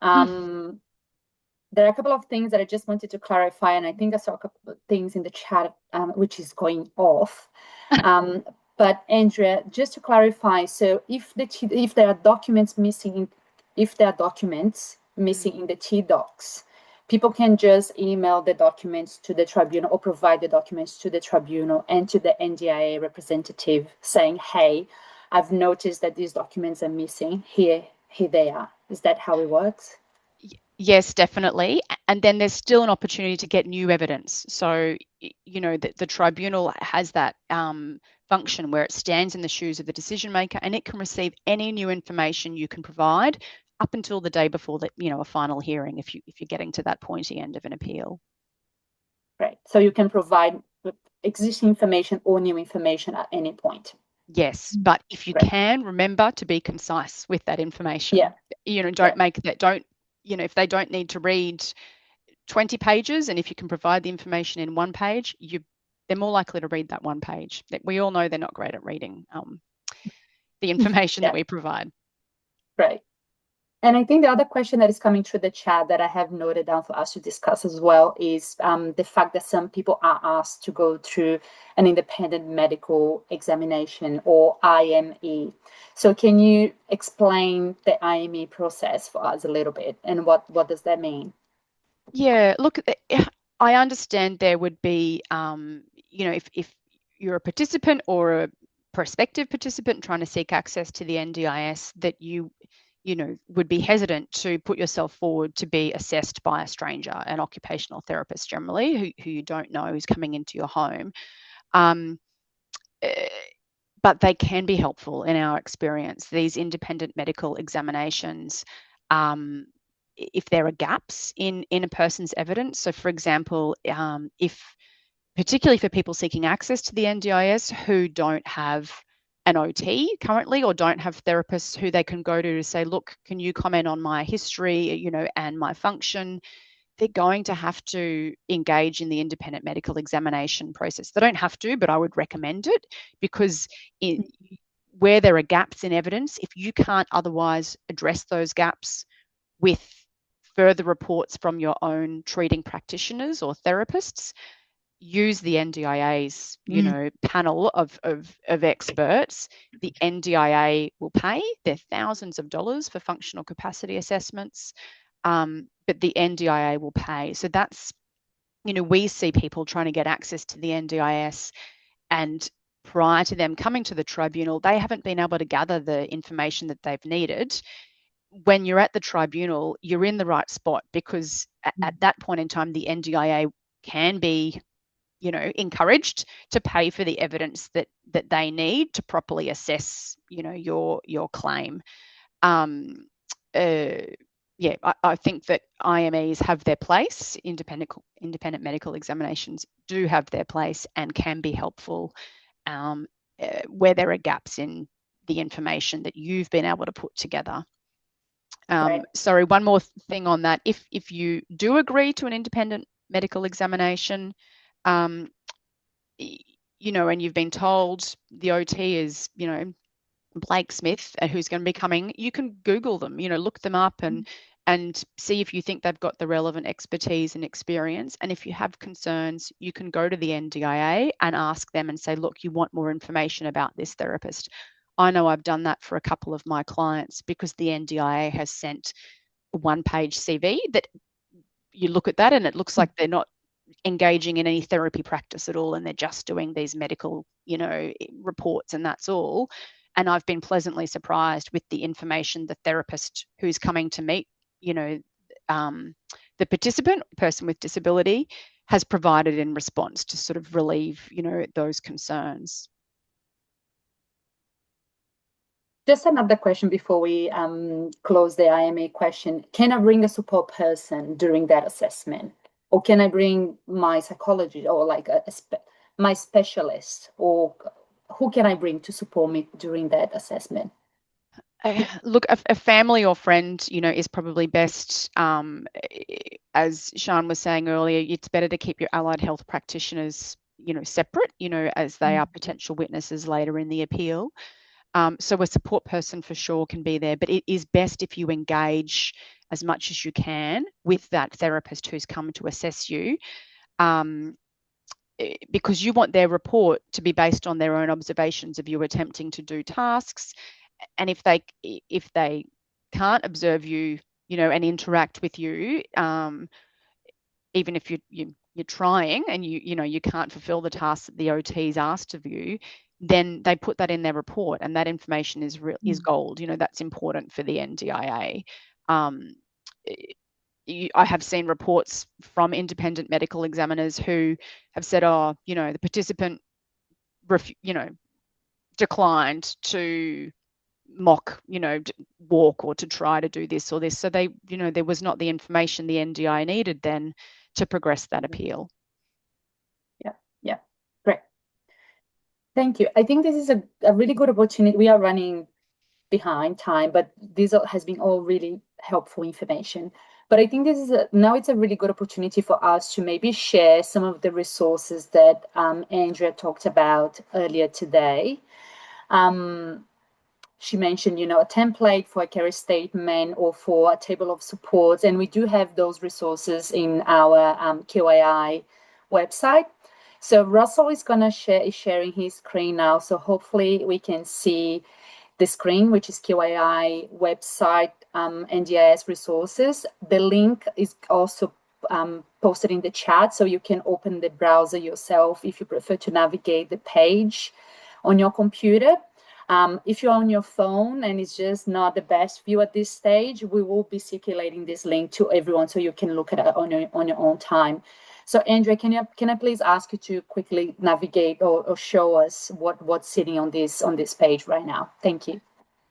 There are a couple of things that I just wanted to clarify, and I think I saw a couple of things in the chat which is going off. But Andrea, just to clarify, so if there are documents missing, in the TDocs, people can just email the documents to the tribunal or provide the documents to the tribunal and to the NDIA representative saying, hey, I've noticed that these documents are missing. Here they are. Is that how it works? Yes, definitely. And then there's still an opportunity to get new evidence. So, you know, the tribunal has that function where it stands in the shoes of the decision maker, and it can receive any new information you can provide up until the day before that, you know, a final hearing, if you're getting to that pointy end of an appeal. Right. So you can provide existing information or new information at any point. Yes, but if you can, remember to be concise with that information. Yeah. You know, don't make that, you know, if they don't need to read 20 pages, and if you can provide the information in one page, they're more likely to read that one page. We all know they're not great at reading the information that we provide. Right. And I think the other question that is coming through the chat that I have noted down for us to discuss as well is the fact that some people are asked to go through an independent medical examination, or IME. So can you explain the IME process for us a little bit, and what does that mean? Yeah, look, I understand there would be, you know, if you're a participant or a prospective participant trying to seek access to the NDIS, that you know, would be hesitant to put yourself forward to be assessed by a stranger, an occupational therapist generally, who you don't know, who's coming into your home. But they can be helpful in our experience, these independent medical examinations, if there are gaps in a person's evidence. So, for example, if particularly for people seeking access to the NDIS who don't have an OT currently, or don't have therapists who they can go to say, look, can you comment on my history, you know, and my function? They're going to have to engage in the independent medical examination process. They don't have to, but I would recommend it, because where there are gaps in evidence, if you can't otherwise address those gaps with further reports from your own treating practitioners or therapists, use the NDIA's, you know, panel of experts. The NDIA will pay. They're thousands of dollars for functional capacity assessments, but the NDIA will pay. So that's, you know, we see people trying to get access to the NDIS, and prior to them coming to the tribunal, they haven't been able to gather the information that they've needed. When you're at the tribunal, you're in the right spot, because at that point in time, the NDIA can be, you know, encouraged to pay for the evidence that they need to properly assess, you know, your claim. Yeah, I think that IMEs have their place. Independent medical examinations do have their place and can be helpful where there are gaps in the information that you've been able to put together. Sorry, one more thing on that. If you do agree to an independent medical examination, you know, and you've been told the OT is, you know, Blake Smith, who's going to be coming, you can Google them, you know, look them up and see if you think they've got the relevant expertise and experience. And if you have concerns, you can go to the NDIA and ask them and say, look, you want more information about this therapist. I know I've done that for a couple of my clients, because the NDIA has sent a one-page CV that you look at that and it looks like they're not engaging in any therapy practice at all, and they're just doing these medical, you know, reports, and that's all. And I've been pleasantly surprised with the information the therapist who's coming to meet, you know, the participant, person with disability, has provided in response to sort of relieve, you know, those concerns. Just another question before we close the IME question. Can I bring a support person during that assessment? Or can I bring my psychologist, or like my specialist, or who can I bring to support me during that assessment? Look, a family or friend, you know, is probably best. As Sian was saying earlier, it's better to keep your allied health practitioners, you know, separate, you know, as they are potential witnesses later in the appeal. So a support person for sure can be there, but it is best if you engage as much as you can with that therapist who's come to assess you, because you want their report to be based on their own observations of you attempting to do tasks. And if they can't observe you, you know, and interact with you, even if you're trying and you can't fulfill the tasks that the OT is asked of you, then they put that in their report, and that information is gold. That's important for the NDIA. I have seen reports from independent medical examiners who have said, oh, the participant declined to mock, walk or to try to do this or this. So they, there was not the information the NDI needed then to progress that appeal. Yeah, great. Thank you. I think this is a really good opportunity. We are running behind time, but this has been all really helpful information. But I think this is now it's a really good opportunity for us to maybe share some of the resources that Andrea talked about earlier today. She mentioned, a template for a carrier statement or for a table of supports, and we do have those resources in our QAI website. So Russell is going to sharing his screen now, so hopefully we can see the screen, which is QAI website, NDIS resources. The link is also posted in the chat, so you can open the browser yourself if you prefer to navigate the page on your computer. If you're on your phone and it's just not the best view at this stage, we will be circulating this link to everyone so you can look at it on your own time. So Andrea, can I please ask you to quickly navigate or show us what's sitting on this page right now? Thank you.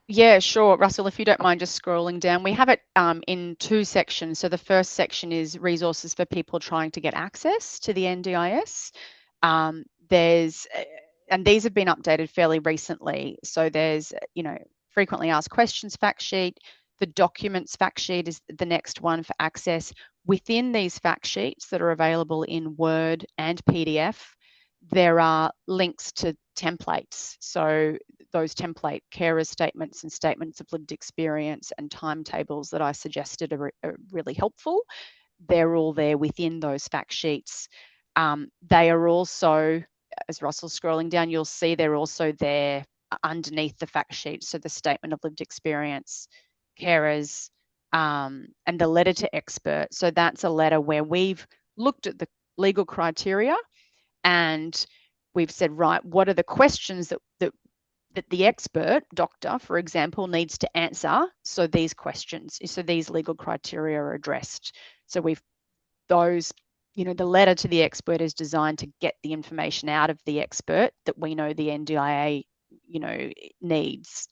Yeah, sure. Russell, if you don't mind just scrolling down, we have it in two sections. So the first section is resources for people trying to get access to the NDIS. And these have been updated fairly recently. So there's, frequently asked questions fact sheet. The documents fact sheet is the next one for access. Within these fact sheets that are available in Word and PDF, there are links to templates. So those template carer statements and statements of lived experience and timetables that I suggested are really helpful. They're all there within those fact sheets. They are also, as Russell's scrolling down, you'll see they're also there underneath the fact sheet. So the statement of lived experience, carers, and the letter to expert. So that's a letter where we've looked at the legal criteria and we've said, right, what are the questions that the expert, doctor, for example, needs to answer? So these questions, so these legal criteria are addressed. So the letter to the expert is designed to get the information out of the expert that we know the NDIA, needs.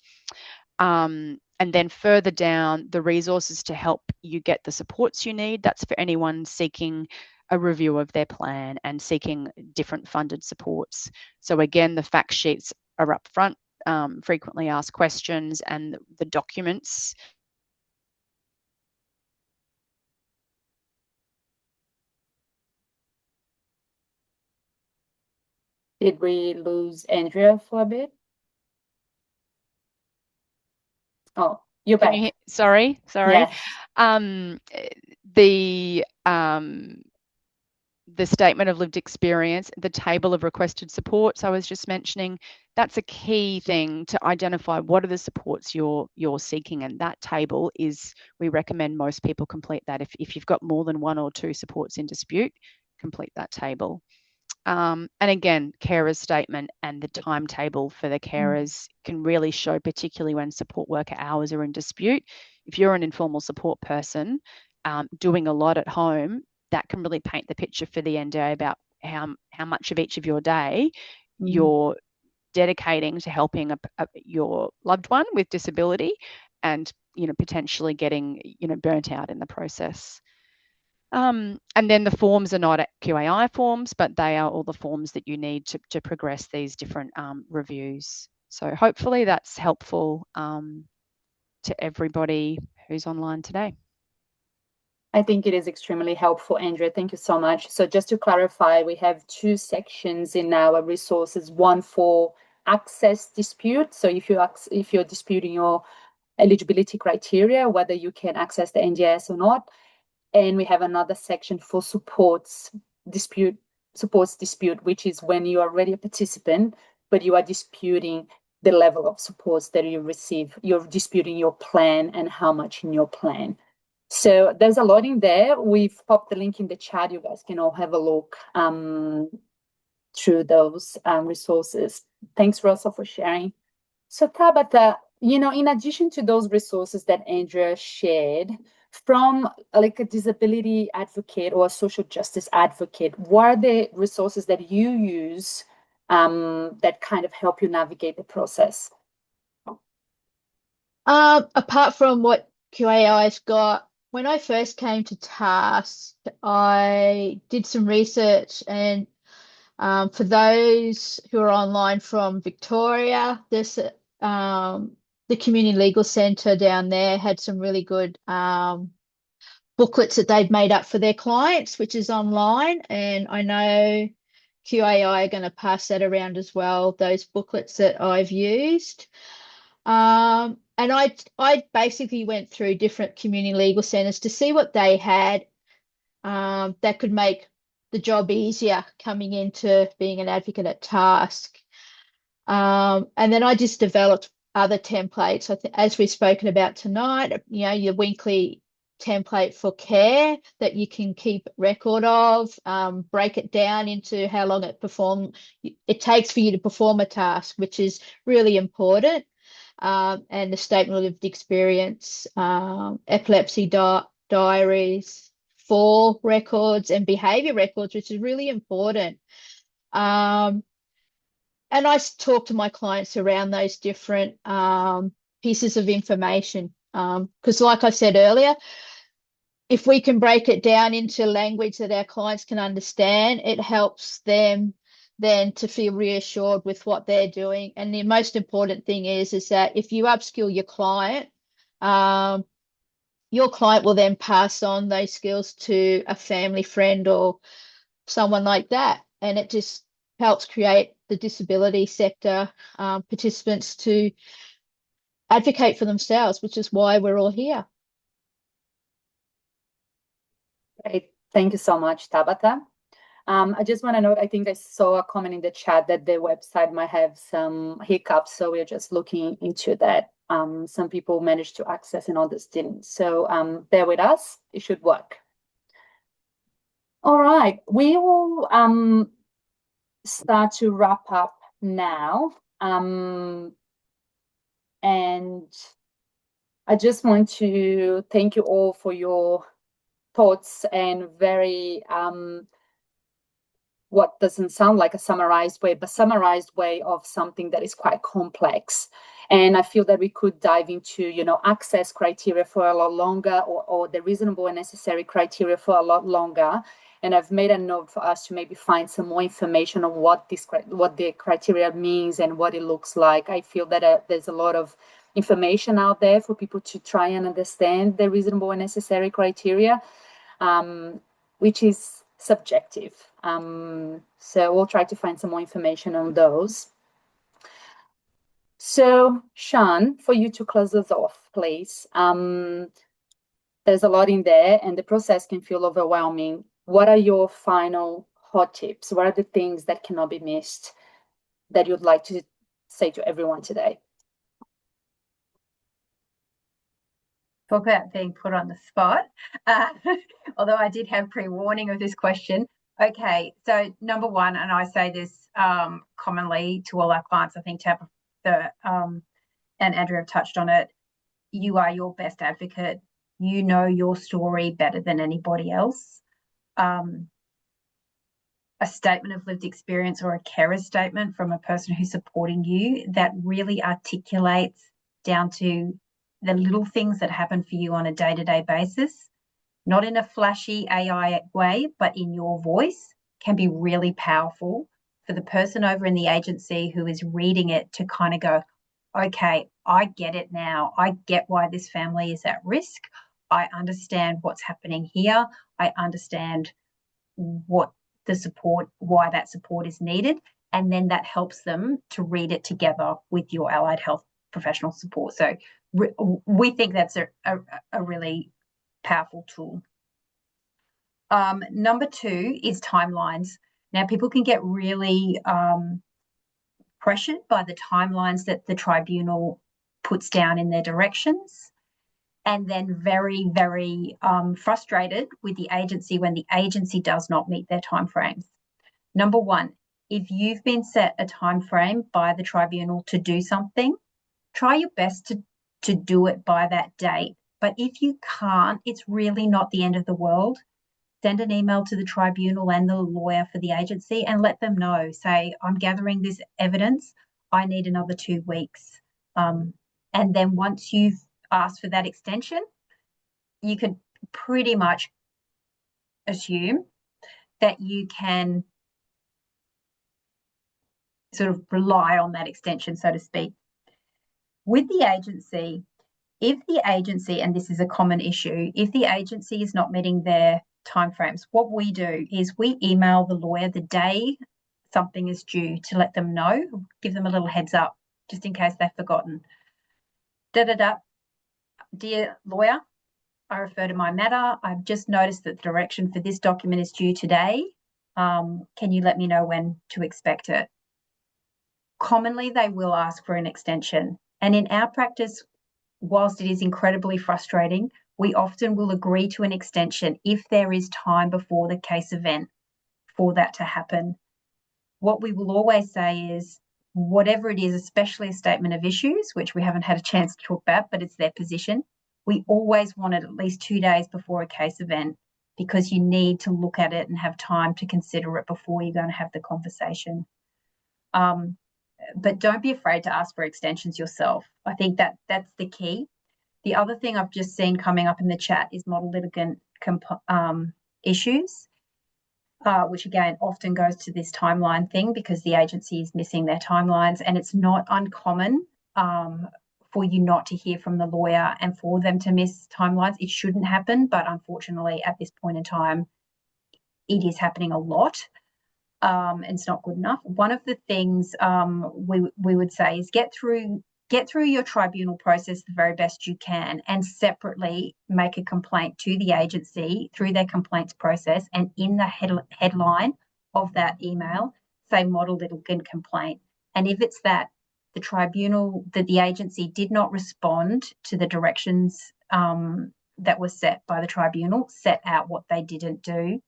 And then further down, the resources to help you get the supports you need. That's for anyone seeking a review of their plan and seeking different funded supports. So again, the fact sheets are up front, frequently asked questions, and the documents. Did we lose Andrea for a bit? Oh, you're back. Sorry. Yes. The statement of lived experience, the table of requested supports I was just mentioning, that's a key thing to identify what are the supports you're seeking. And that table we recommend most people complete that. If you've got more than one or two supports in dispute, complete that table. And again, carer's statement and the timetable for the carers can really show, particularly when support worker hours are in dispute. If you're an informal support person doing a lot at home, that can really paint the picture for the NDA about how much of each of your day you're dedicating to helping your loved one with disability and, potentially getting, burnt out in the process. And then the forms are not QAI forms, but they are all the forms that you need to progress these different reviews. So hopefully that's helpful to everybody who's online today. I think it is extremely helpful, Andrea. Thank you so much. So just to clarify, we have two sections in our resources, one for access dispute. So if you're disputing your eligibility criteria, whether you can access the NDIS or not. And we have another section for supports dispute, which is when you are already a participant, but you are disputing the level of supports that you receive. You're disputing your plan and how much in your plan. So there's a lot in there. We've popped the link in the chat. You guys can all have a look through those resources. Thanks, Russell, for sharing. So Tabitha, in addition to those resources that Andrea shared, from like a disability advocate or a social justice advocate, what are the resources that you use that kind of help you navigate the process? Apart from what QAI's got, when I first came to task, I did some research, and for those who are online from Victoria, there's the Community Legal Centre down there had some really good booklets that they've made up for their clients, which is online. And I know QAI are going to pass that around as well, those booklets that I've used. And I basically went through different community legal centres to see what they had that could make the job easier coming into being an advocate at task. And then I just developed other templates. As we've spoken about tonight, your weekly template for care that you can keep record of, break it down into how long it takes for you to perform a task, which is really important. And the statement of lived experience, epilepsy diaries, fall records, and behaviour records, which is really important. And I talk to my clients around those different pieces of information because, like I said earlier, if we can break it down into language that our clients can understand, it helps them then to feel reassured with what they're doing. And the most important thing is that if you upskill your client will then pass on those skills to a family friend or someone like that. And it just helps create the disability sector participants to advocate for themselves, which is why we're all here. Great. Thank you so much, Tabitha. I just want to note, I think I saw a comment in the chat that the website might have some hiccups, so we're just looking into that. Some people managed to access and others didn't. So bear with us, it should work. All right, we will start to wrap up now. And I just want to thank you all for your thoughts and very what doesn't sound like a summarized way, but summarized way of something that is quite complex. And I feel that we could dive into, access criteria for a lot longer, or the reasonable and necessary criteria for a lot longer. And I've made a note for us to maybe find some more information on what the criteria means and what it looks like. I feel that there's a lot of information out there for people to try and understand the reasonable and necessary criteria, which is subjective. So we'll try to find some more information on those. So Sean, for you to close us off, please. There's a lot in there and the process can feel overwhelming. What are your final hot tips? What are the things that cannot be missed that you'd like to say to everyone today? Talk about being put on the spot. Although I did have pre-warning of this question. Okay, so number one, and I say this commonly to all our clients, I think Tabitha and Andrea have touched on it, you are your best advocate. You know your story better than anybody else. A statement of lived experience or a carer statement from a person who's supporting you that really articulates down to the little things that happen for you on a day-to-day basis, not in a flashy AI way, but in your voice, can be really powerful for the person over in the agency who is reading it to kind of go, okay, I get it now. I get why this family is at risk. I understand what's happening here. I understand what the support, why that support is needed. And then that helps them to read it together with your allied health professional support. So we think that's a really powerful tool. Number two is timelines. Now, people can get really pressured by the timelines that the tribunal puts down in their directions. and then very, very frustrated with the agency when the agency does not meet their timeframes. Number one, if you've been set a timeframe by the tribunal to do something, try your best to do it by that date. But if you can't, it's really not the end of the world. Send an email to the tribunal and the lawyer for the agency and let them know. Say, I'm gathering this evidence. I need another 2 weeks. And then once you've asked for that extension, you can pretty much assume that you can sort of rely on that extension, so to speak. With the agency, if the agency, and this is a common issue, if the agency is not meeting their timeframes, what we do is we email the lawyer the day something is due to let them know, give them a little heads up, just in case they've forgotten. Dear lawyer, I refer to my matter. I've just noticed that the direction for this document is due today. Can you let me know when to expect it? Commonly, they will ask for an extension. And in our practice, whilst it is incredibly frustrating, we often will agree to an extension if there is time before the case event for that to happen. What we will always say is, whatever it is, especially a statement of issues, which we haven't had a chance to talk about, but it's their position, we always want it at least 2 days before a case event, because you need to look at it and have time to consider it before you're going to have the conversation. But don't be afraid to ask for extensions yourself. I think that's the key. The other thing I've just seen coming up in the chat is model litigant issues, which again often goes to this timeline thing because the agency is missing their timelines, and it's not uncommon for you not to hear from the lawyer and for them to miss timelines. It shouldn't happen, but unfortunately at this point in time, it is happening a lot. And it's not good enough. One of the things we would say is get through your tribunal process the very best you can, and separately make a complaint to the agency through their complaints process, and in the headline of that email say model litigant complaint. And if it's that the tribunal, that the agency did not respond to the directions that were set by the tribunal, set out what they didn't do.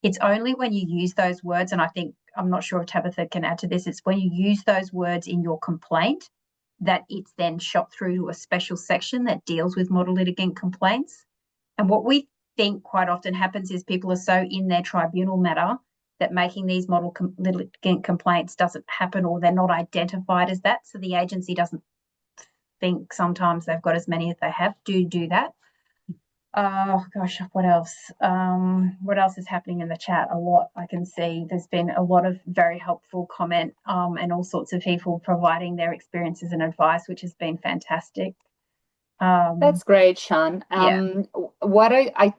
It's only when you use those words, and I'm not sure if Tabitha can add to this, it's when you use those words in your complaint that it's then shot through to a special section that deals with model litigant complaints. And what we think quite often happens is people are so in their tribunal matter that making these model litigant complaints doesn't happen, or they're not identified as that. So the agency doesn't think sometimes they've got as many as they have. Do that. Oh gosh, what else? What else is happening in the chat? A lot I can see. There's been a lot of very helpful comment and all sorts of people providing their experiences and advice, which has been fantastic. That's great, Shan. Yeah. What I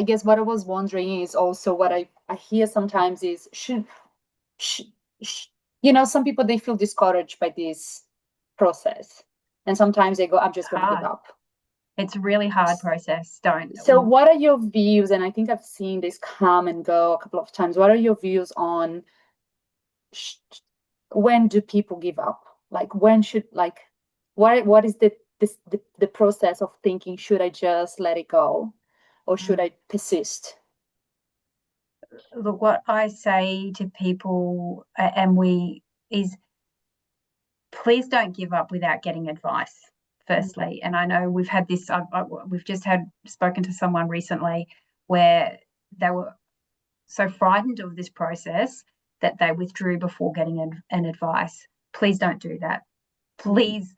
guess what I was wondering is also what I hear sometimes is some people, they feel discouraged by this process, and sometimes they go, I'm just going to give up. It's a really hard process. So what are your views? And I think I've seen this come and go a couple of times. What are your views on when do people give up? Like when should, like, what is the process of thinking, should I just let it go or should I persist? Look, what I say to people is please don't give up without getting advice. Firstly, and I know we've had this, we've just spoken to someone recently where they were so frightened of this process that they withdrew before getting an advice. Please don't do that. Please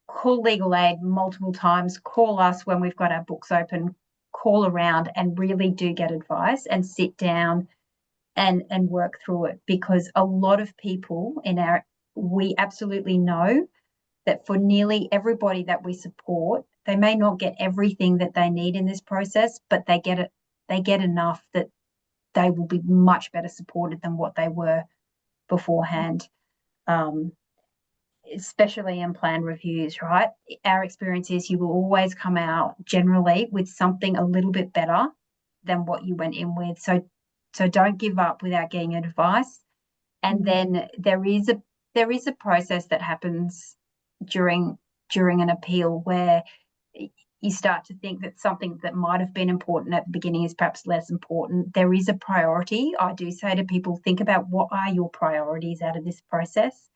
call legal aid multiple times, call us when we've got our books open, call around and really do get advice and sit down and work through it, because a lot of people we absolutely know that for nearly everybody that we support, they may not get everything that they need in this process, but they get enough that they will be much better supported than what they were beforehand, especially in plan reviews, right? Our experience is you will always come out generally with something a little bit better than what you went in with. So don't give up without getting advice. And then there is a process that happens during an appeal where you start to think that something that might have been important at the beginning is perhaps less important. There is a priority. I do say to people, think about what are your priorities out of this process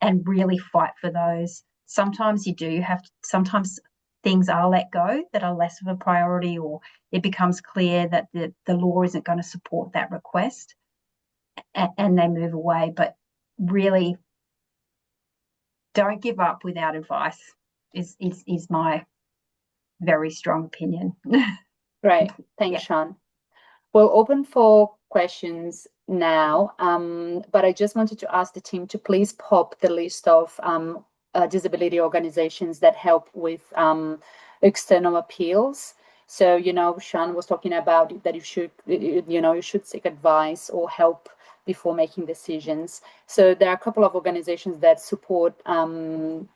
and really fight for those. Sometimes you do have to, sometimes things are let go that are less of a priority, or it becomes clear that the law isn't going to support that request, and they move away. But really, don't give up without advice is my very strong opinion. Great. Thanks, Sean. We'll open for questions now, but I just wanted to ask the team to please pop the list of disability organizations that help with external appeals. So, Sean was talking about that you should seek advice or help before making decisions. So there are a couple of organizations that support people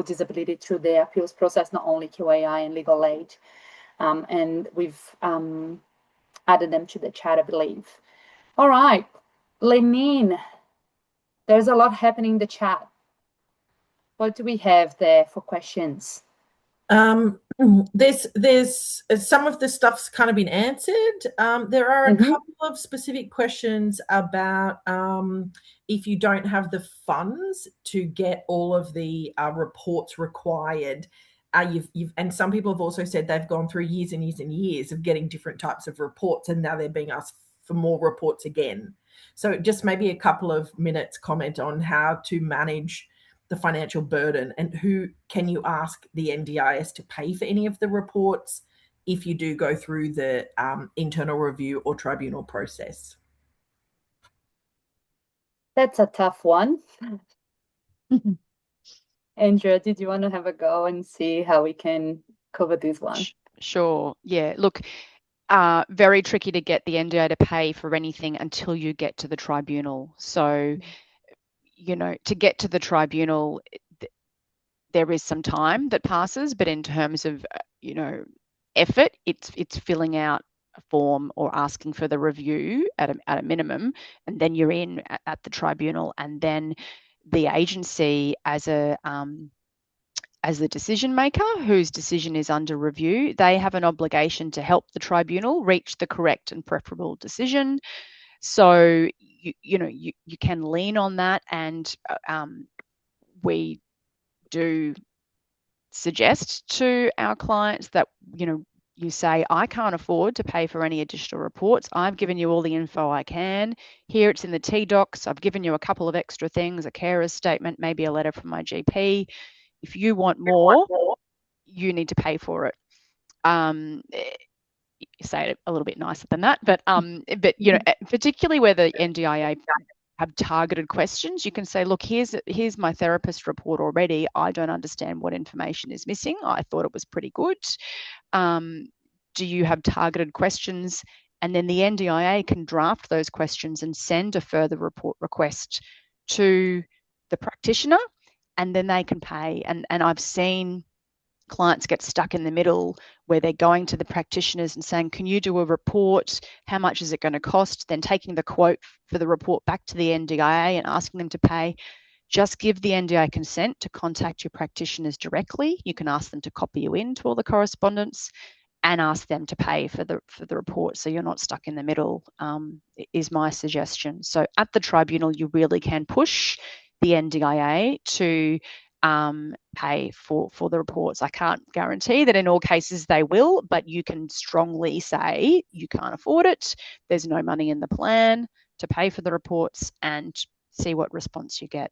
with disability through the appeals process, not only QAI and legal aid. And we've added them to the chat, I believe. All right, Lenine, there's a lot happening in the chat. What do we have there for questions? There's some of the stuff's kind of been answered. There are a couple of specific questions about if you don't have the funds to get all of the reports required. And some people have also said they've gone through years and years and years of getting different types of reports, and now they're being asked for more reports again. So just maybe a couple of minutes comment on how to manage the financial burden, and who can you ask the NDIS to pay for any of the reports if you do go through the internal review or tribunal process. That's a tough one. Andrea, did you want to have a go and see how we can cover this one? Sure. Yeah. Look, very tricky to get the NDI to pay for anything until you get to the tribunal. So, to get to the tribunal, there is some time that passes, but in terms of, effort, it's filling out a form or asking for the review at a minimum, and then you're in at the tribunal, and then the agency as the decision maker whose decision is under review, they have an obligation to help the tribunal reach the correct and preferable decision. So you can lean on that, and we do suggest to our clients that you say, I can't afford to pay for any additional reports. I've given you all the info I can. Here it's in the T-docs. I've given you a couple of extra things, a carer's statement, maybe a letter from my GP. If you want more, you need to pay for it. You say it a little bit nicer than that, but particularly where the NDIA have targeted questions, you can say, look, here's my therapist report already. I don't understand what information is missing. I thought it was pretty good. Do you have targeted questions? And then the NDIA can draft those questions and send a further report request to the practitioner, and then they can pay. And I've seen clients get stuck in the middle where they're going to the practitioners and saying, can you do a report? How much is it going to cost? Then taking the quote for the report back to the NDIA and asking them to pay. Just give the NDIA consent to contact your practitioners directly. You can ask them to copy you into all the correspondence and ask them to pay for the report, so you're not stuck in the middle, is my suggestion. So at the tribunal, you really can push the NDIA to pay for the reports. I can't guarantee that in all cases they will, but you can strongly say you can't afford it. There's no money in the plan to pay for the reports, and see what response you get.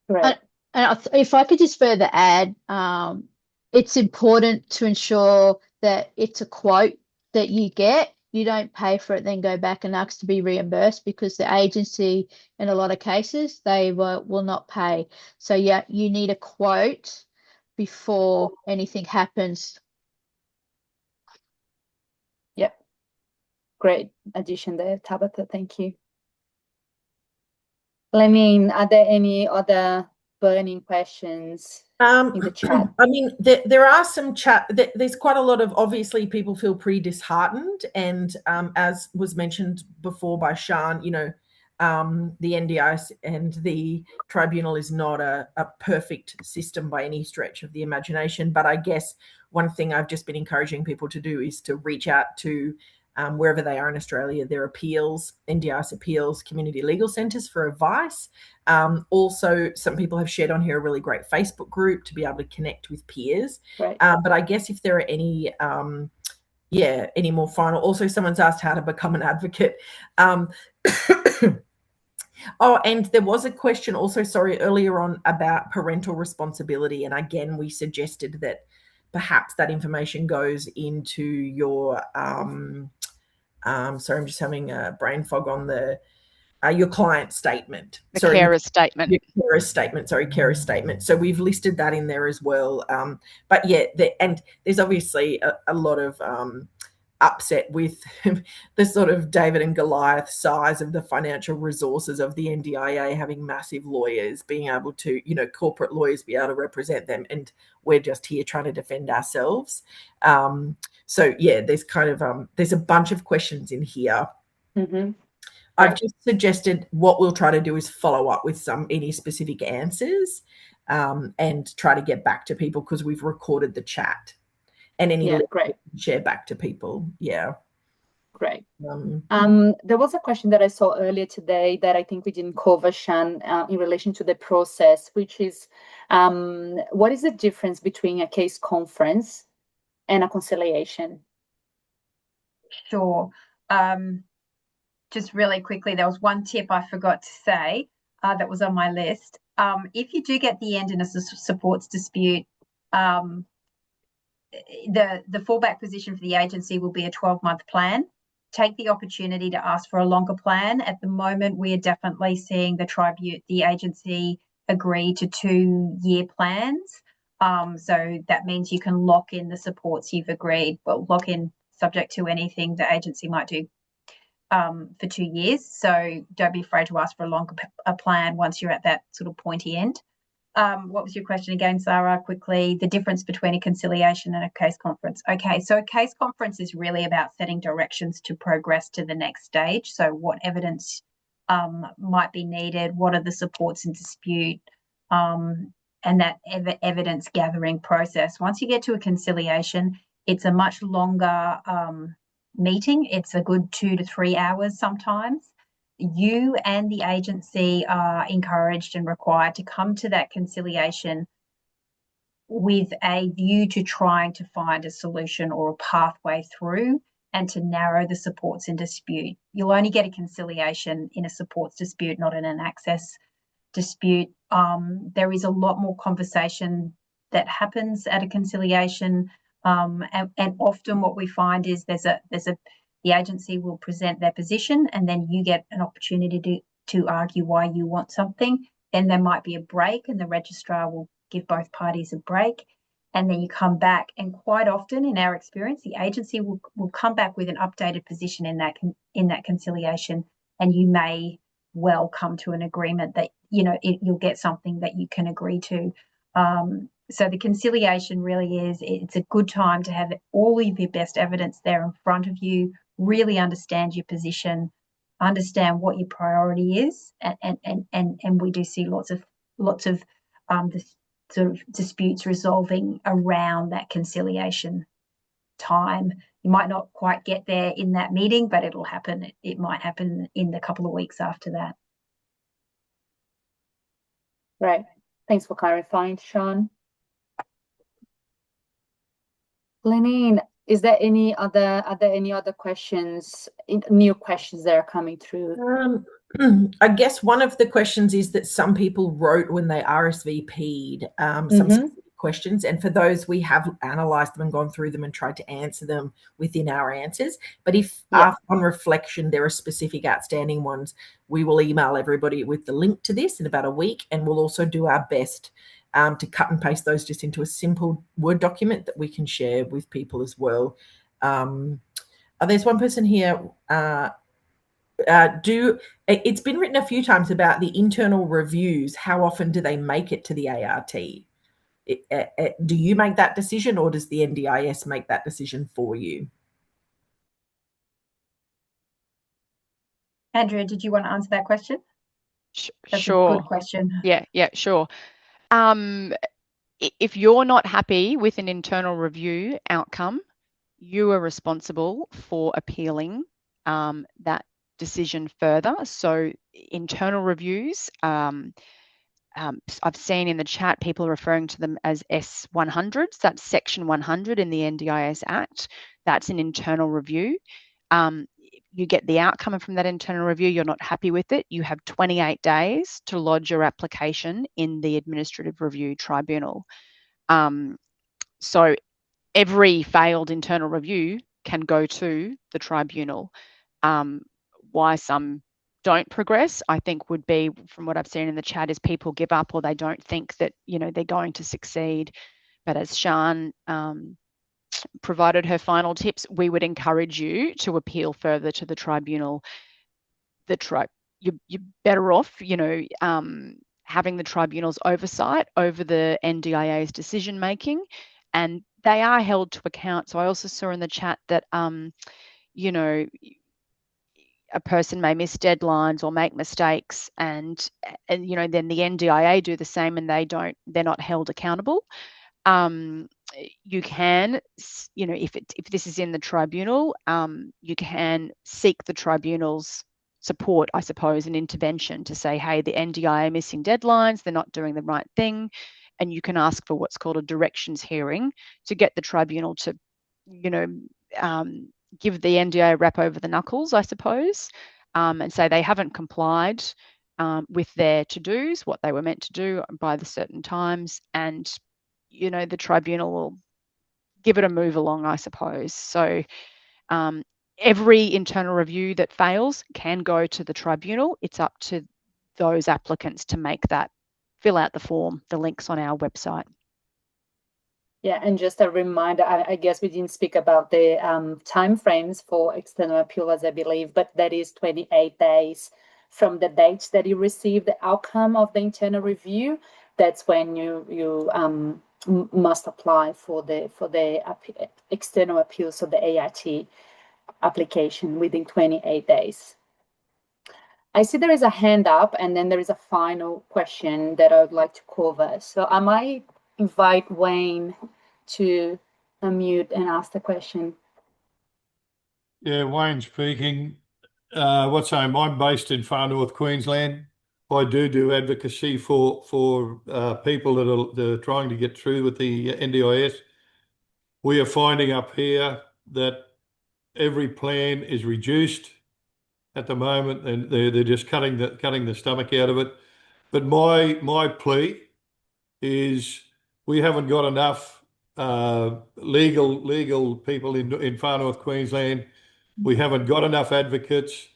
Right. And if I could just further add, it's important to ensure that it's a quote that you get. You don't pay for it, then go back and ask to be reimbursed, because the agency, in a lot of cases, they will not pay. So yeah, you need a quote before anything happens. Yep. Great addition there, Tabitha. Thank you. Lenine, are there any other burning questions in the chat? I mean, there are some chat. There's quite a lot of, obviously, people feel pretty disheartened, and as was mentioned before by Sian, the NDIS and the tribunal is not a perfect system by any stretch of the imagination. But I guess one thing I've just been encouraging people to do is to reach out to wherever they are in Australia, their appeals, NDIS appeals, community legal centres for advice. Also, some people have shared on here a really great Facebook group to be able to connect with peers. Right. But I guess if there are any any more final. Also, someone's asked how to become an advocate. Oh, and there was a question also, sorry, earlier on about parental responsibility. And again, we suggested that perhaps that information goes into your, sorry, I'm just having a brain fog on the, your client statement. The carer statement. Carer statement, sorry, carer statement. So we've listed that in there as well. But yeah, and there's obviously a lot of upset with the sort of David and Goliath size of the financial resources of the NDIA, having massive lawyers, being able to, corporate lawyers be able to represent them. And we're just here trying to defend ourselves. So yeah, there's kind of, there's a bunch of questions in here. Mm-hmm. I've just suggested what we'll try to do is follow up with any specific answers and try to get back to people because we've recorded the chat and any great. Share back to people. Yeah. Great. There was a question that I saw earlier today that I think we didn't cover, Shan, in relation to the process, which is what is the difference between a case conference and a conciliation? Sure. Just really quickly, there was one tip I forgot to say that was on my list. If you do get the end in a supports dispute, the fallback position for the agency will be a 12-month plan. Take the opportunity to ask for a longer plan. At the moment, we are definitely seeing the agency agree to 2-year plans. So that means you can lock in the supports you've agreed, well, lock in subject to anything the agency might do for 2 years. So don't be afraid to ask for a plan once you're at that sort of pointy end. What was your question again, Sarah? Quickly, the difference between a conciliation and a case conference. Okay, so a case conference is really about setting directions to progress to the next stage. So what evidence might be needed, what are the supports in dispute, and that evidence gathering process. Once you get to a conciliation, it's a much longer meeting. It's a good 2 to 3 hours sometimes. You and the agency are encouraged and required to come to that conciliation with a view to trying to find a solution or a pathway through and to narrow the supports in dispute. You'll only get a conciliation in a supports dispute, not in an access dispute. There is a lot more conversation that happens at a conciliation. And often what we find is the agency will present their position and then you get an opportunity to argue why you want something. Then there might be a break and the registrar will give both parties a break. And then you come back, and quite often in our experience, the agency will come back with an updated position in that conciliation, and you may well come to an agreement that, you'll get something that you can agree to. So the conciliation really it's a good time to have all of your best evidence there in front of you, really understand your position, understand what your priority is, and we do see lots of the sort of disputes resolving around that conciliation time. You might not quite get there in that meeting, but it'll happen. It might happen in the couple of weeks after that. Right. Thanks for clarifying, Sean. Lenine, is there any other questions, new questions that are coming through? I guess one of the questions is that some people wrote when they RSVP'd some specific questions, and for those we have analysed them and gone through them and tried to answer them within our answers. But if on reflection there are specific outstanding ones, we will email everybody with the link to this in about a week, and we'll also do our best to cut and paste those just into a simple Word document that we can share with people as well. There's one person here. It's been written a few times about the internal reviews. How often do they make it to the ART? Do you make that decision, or does the NDIS make that decision for you? Andrea, did you want to answer that question? That's Sure. a good question. Yeah, sure. If you're not happy with an internal review outcome, you are responsible for appealing that decision further. So internal reviews, I've seen in the chat people referring to them as S100s. That's Section 100 in the NDIS Act. That's an internal review. You get the outcome from that internal review, you're not happy with it, you have 28 days to lodge your application in the Administrative Review Tribunal. So every failed internal review can go to the tribunal. Why some don't progress, I think, would be, from what I've seen in the chat, is people give up or they don't think that, they're going to succeed. But as Sian provided her final tips, we would encourage you to appeal further to the tribunal. You're better off, having the tribunal's oversight over the NDIA's decision making, and they are held to account. So I also saw in the chat that a person may miss deadlines or make mistakes, and then the NDIA do the same, and they're not held accountable. You can, if this is in the tribunal, you can seek the tribunal's support, I suppose, and intervention to say, hey, the NDIA are missing deadlines, they're not doing the right thing, and you can ask for what's called a directions hearing to get the tribunal to, give the NDIA a rap over the knuckles, I suppose, and say they haven't complied with their to-dos, what they were meant to do by the certain times, and the tribunal will give it a move along, I suppose. So every internal review that fails can go to the tribunal. It's up to those applicants to fill out the form. The link's on our website. Yeah, and just a reminder, I guess we didn't speak about the timeframes for external appeals, I believe, but that is 28 days from the date that you receive the outcome of the internal review. That's when you must apply for the external appeals, so the AIT application, within 28 days. I see there is a hand up, and then there is a final question that I would like to cover. So I might invite Wayne to unmute and ask the question. Yeah, Wayne speaking. I'm based in far north Queensland. I do advocacy for people that are trying to get through with the NDIS. We are finding up here that every plan is reduced at the moment, and they're just cutting the stomach out of it. But my plea is we haven't got enough legal people in far north Queensland. We haven't got enough advocates.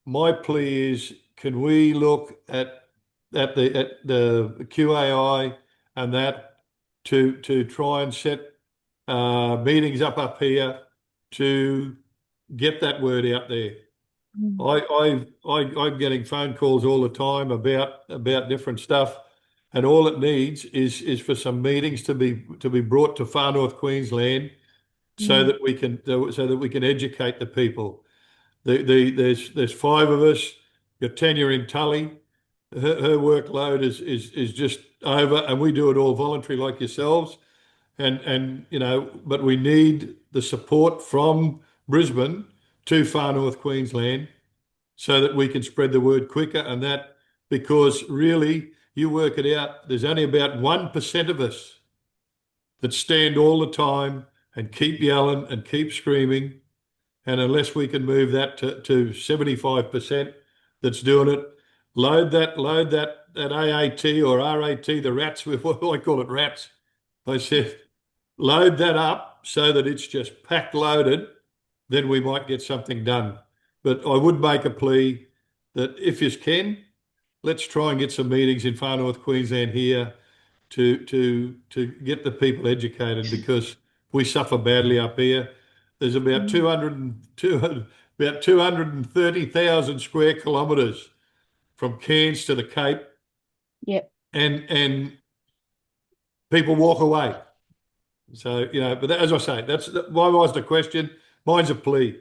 My plea is, can we look at the QAI and that to try and set meetings up here to get that word out there. I'm getting phone calls all the time about different stuff, and all it needs is for some meetings to be brought to far north Queensland so that we can educate the people. There's 5 of us. Your tenure in Tully, her workload is just over, and we do it all voluntary like yourselves. But we need the support from Brisbane to far north Queensland so that we can spread the word quicker, and that, because really, you work it out, there's only about 1% of us that stand all the time and keep yelling and keep screaming. And unless we can move that to 75% that's doing it, load that AAT or RAT, the rats, I call it rats. I said, load that up so that it's just packed loaded, then we might get something done. But I would make a plea that if you can, let's try and get some meetings in far north Queensland here to get the people educated, because we suffer badly up here. There's about 230,000 square kilometres from Cairns to the Cape. Yep. And people walk away. So, but as I say, why was the question? Mine's a plea.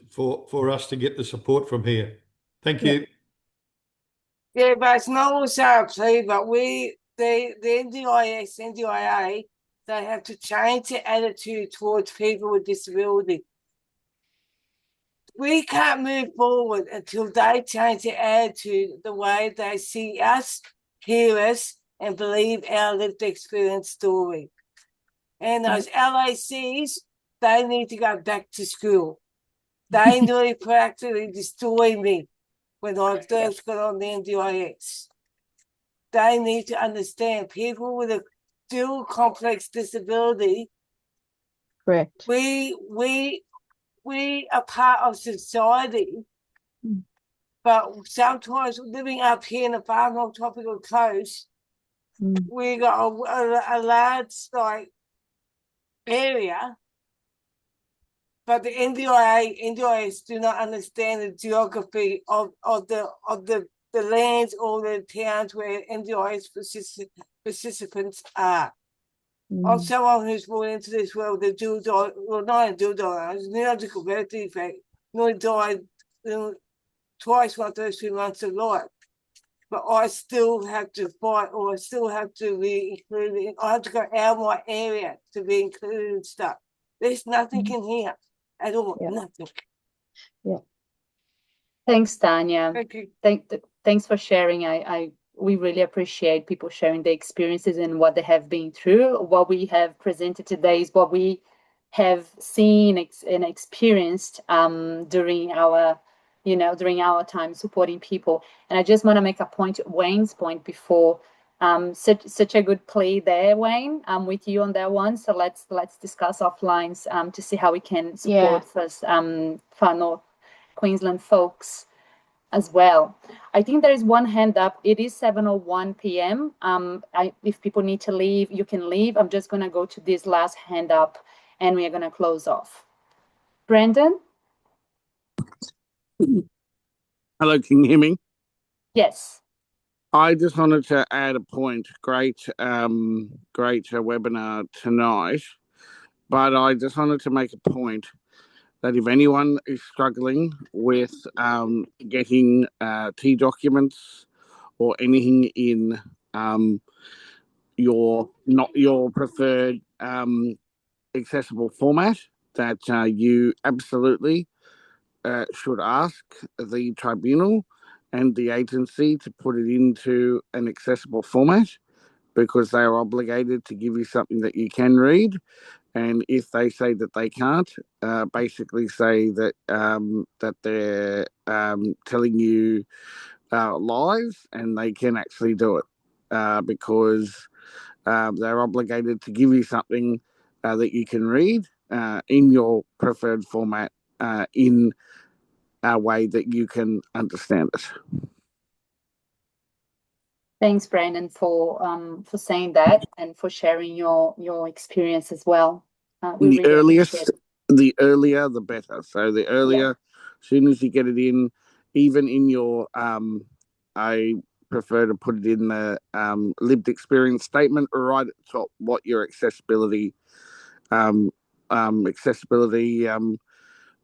for us to get the support from here. Thank you. Yeah, but it's not also our plea, but the NDIS, NDIA, they have to change their attitude towards people with disability. We can't move forward until they change their attitude, the way they see us, hear us, and believe our lived experience story. And those LACs, they need to go back to school. They nearly practically destroyed me when I first got on the NDIS. They need to understand people with a dual complex disability. Correct. We are part of society, but sometimes living up here in the far north tropical coast, we got a large area, but the NDIS do not understand the geography of the lands or the towns where NDIS participants are. I'm someone who's born into this world with a dual not a dual diagnosis, neurological birth defect, nearly died twice my first 3 months of life. But I still have to fight, or I still have to be included. I have to go out of my area to be included in stuff. There's nothing in here at all. Nothing. Yeah. Thanks, Tanya. Thank you. Thanks for sharing. We really appreciate people sharing their experiences and what they have been through. What we have presented today is what we have seen and experienced during our time supporting people. And I just want to make a point, Wayne's point before. Such a good play there, Wayne. I'm with you on that one. So let's discuss offline to see how we can support first Far North Queensland folks as well. I think there is one hand up. It is 7:01 p.m. If people need to leave, you can leave. I'm just going to go to this last hand up and we are going to close off. Brendan? Hello, can you hear me? Yes. I just wanted to add a point. Great webinar tonight. But I just wanted to make a point that if anyone is struggling with getting T documents or anything in your preferred accessible format, that you absolutely should ask the tribunal and the agency to put it into an accessible format, because they are obligated to give you something that you can read. And if they say that they can't, basically say that that they're telling you lies, and they can actually do it because they're obligated to give you something that you can read in your preferred format in a way that you can understand it. Thanks, Brandon, for saying that and for sharing your experience as well. The earlier, the better. So the earlier, as soon as you get it in, even in your, I prefer to put it in the lived experience statement right at the top, what your accessibility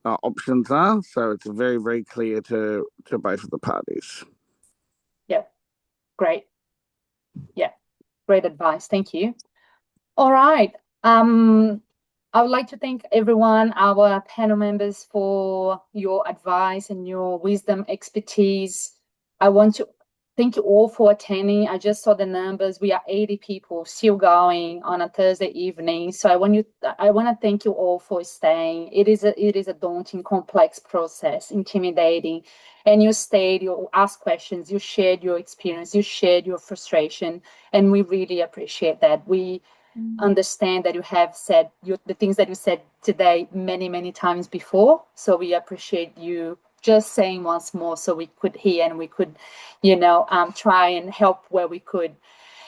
options are. So it's very, very clear to both of the parties. Yeah, great. Yeah, great advice. Thank you. All right. I would like to thank everyone, our panel members, for your advice and your wisdom, expertise. I want to thank you all for attending. I just saw the numbers. We are 80 people still going on a Thursday evening. So I want to thank you all for staying. It is a daunting, complex process, intimidating. And you stayed, you asked questions, you shared your experience, you shared your frustration, and we really appreciate that. We understand that you have said the things that you said today many, many times before. So we appreciate you just saying once more so we could hear and we could, try and help where we could.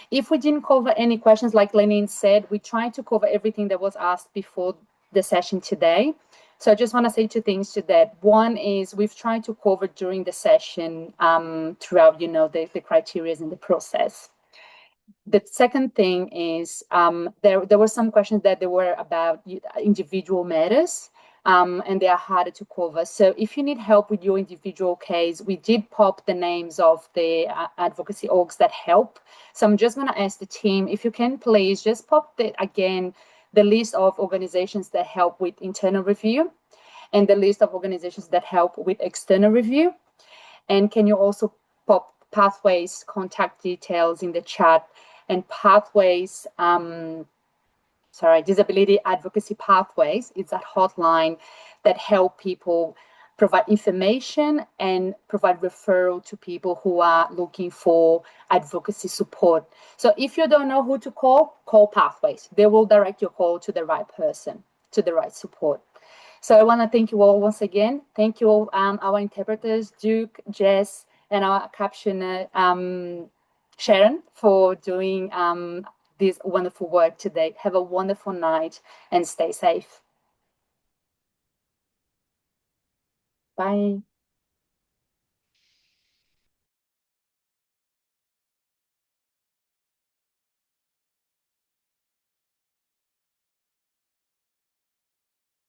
If we didn't cover any questions, like Lenin said, we tried to cover everything that was asked before the session today. So I just want to say two things to that. One is we've tried to cover during the session throughout, the criteria and the process. The second thing is there were some questions that they were about individual matters. and they are harder to cover. So if you need help with your individual case, we did pop the names of the advocacy orgs that help. So I'm just going to ask the team, if you can please just pop the list of organizations that help with internal review and the list of organizations that help with external review. And can you also pop Pathways contact details in the chat, and Pathways, Disability Advocacy Pathways, it's that hotline that help people provide information and provide referral to people who are looking for advocacy support. So if you don't know who to call Pathways. They will direct your call to the right person, to the right support. So I want to thank you all once again. Thank you all, our interpreters, Duke, Jess, and our captioner, Sharon, for doing this wonderful work today. Have a wonderful night and stay safe. Bye.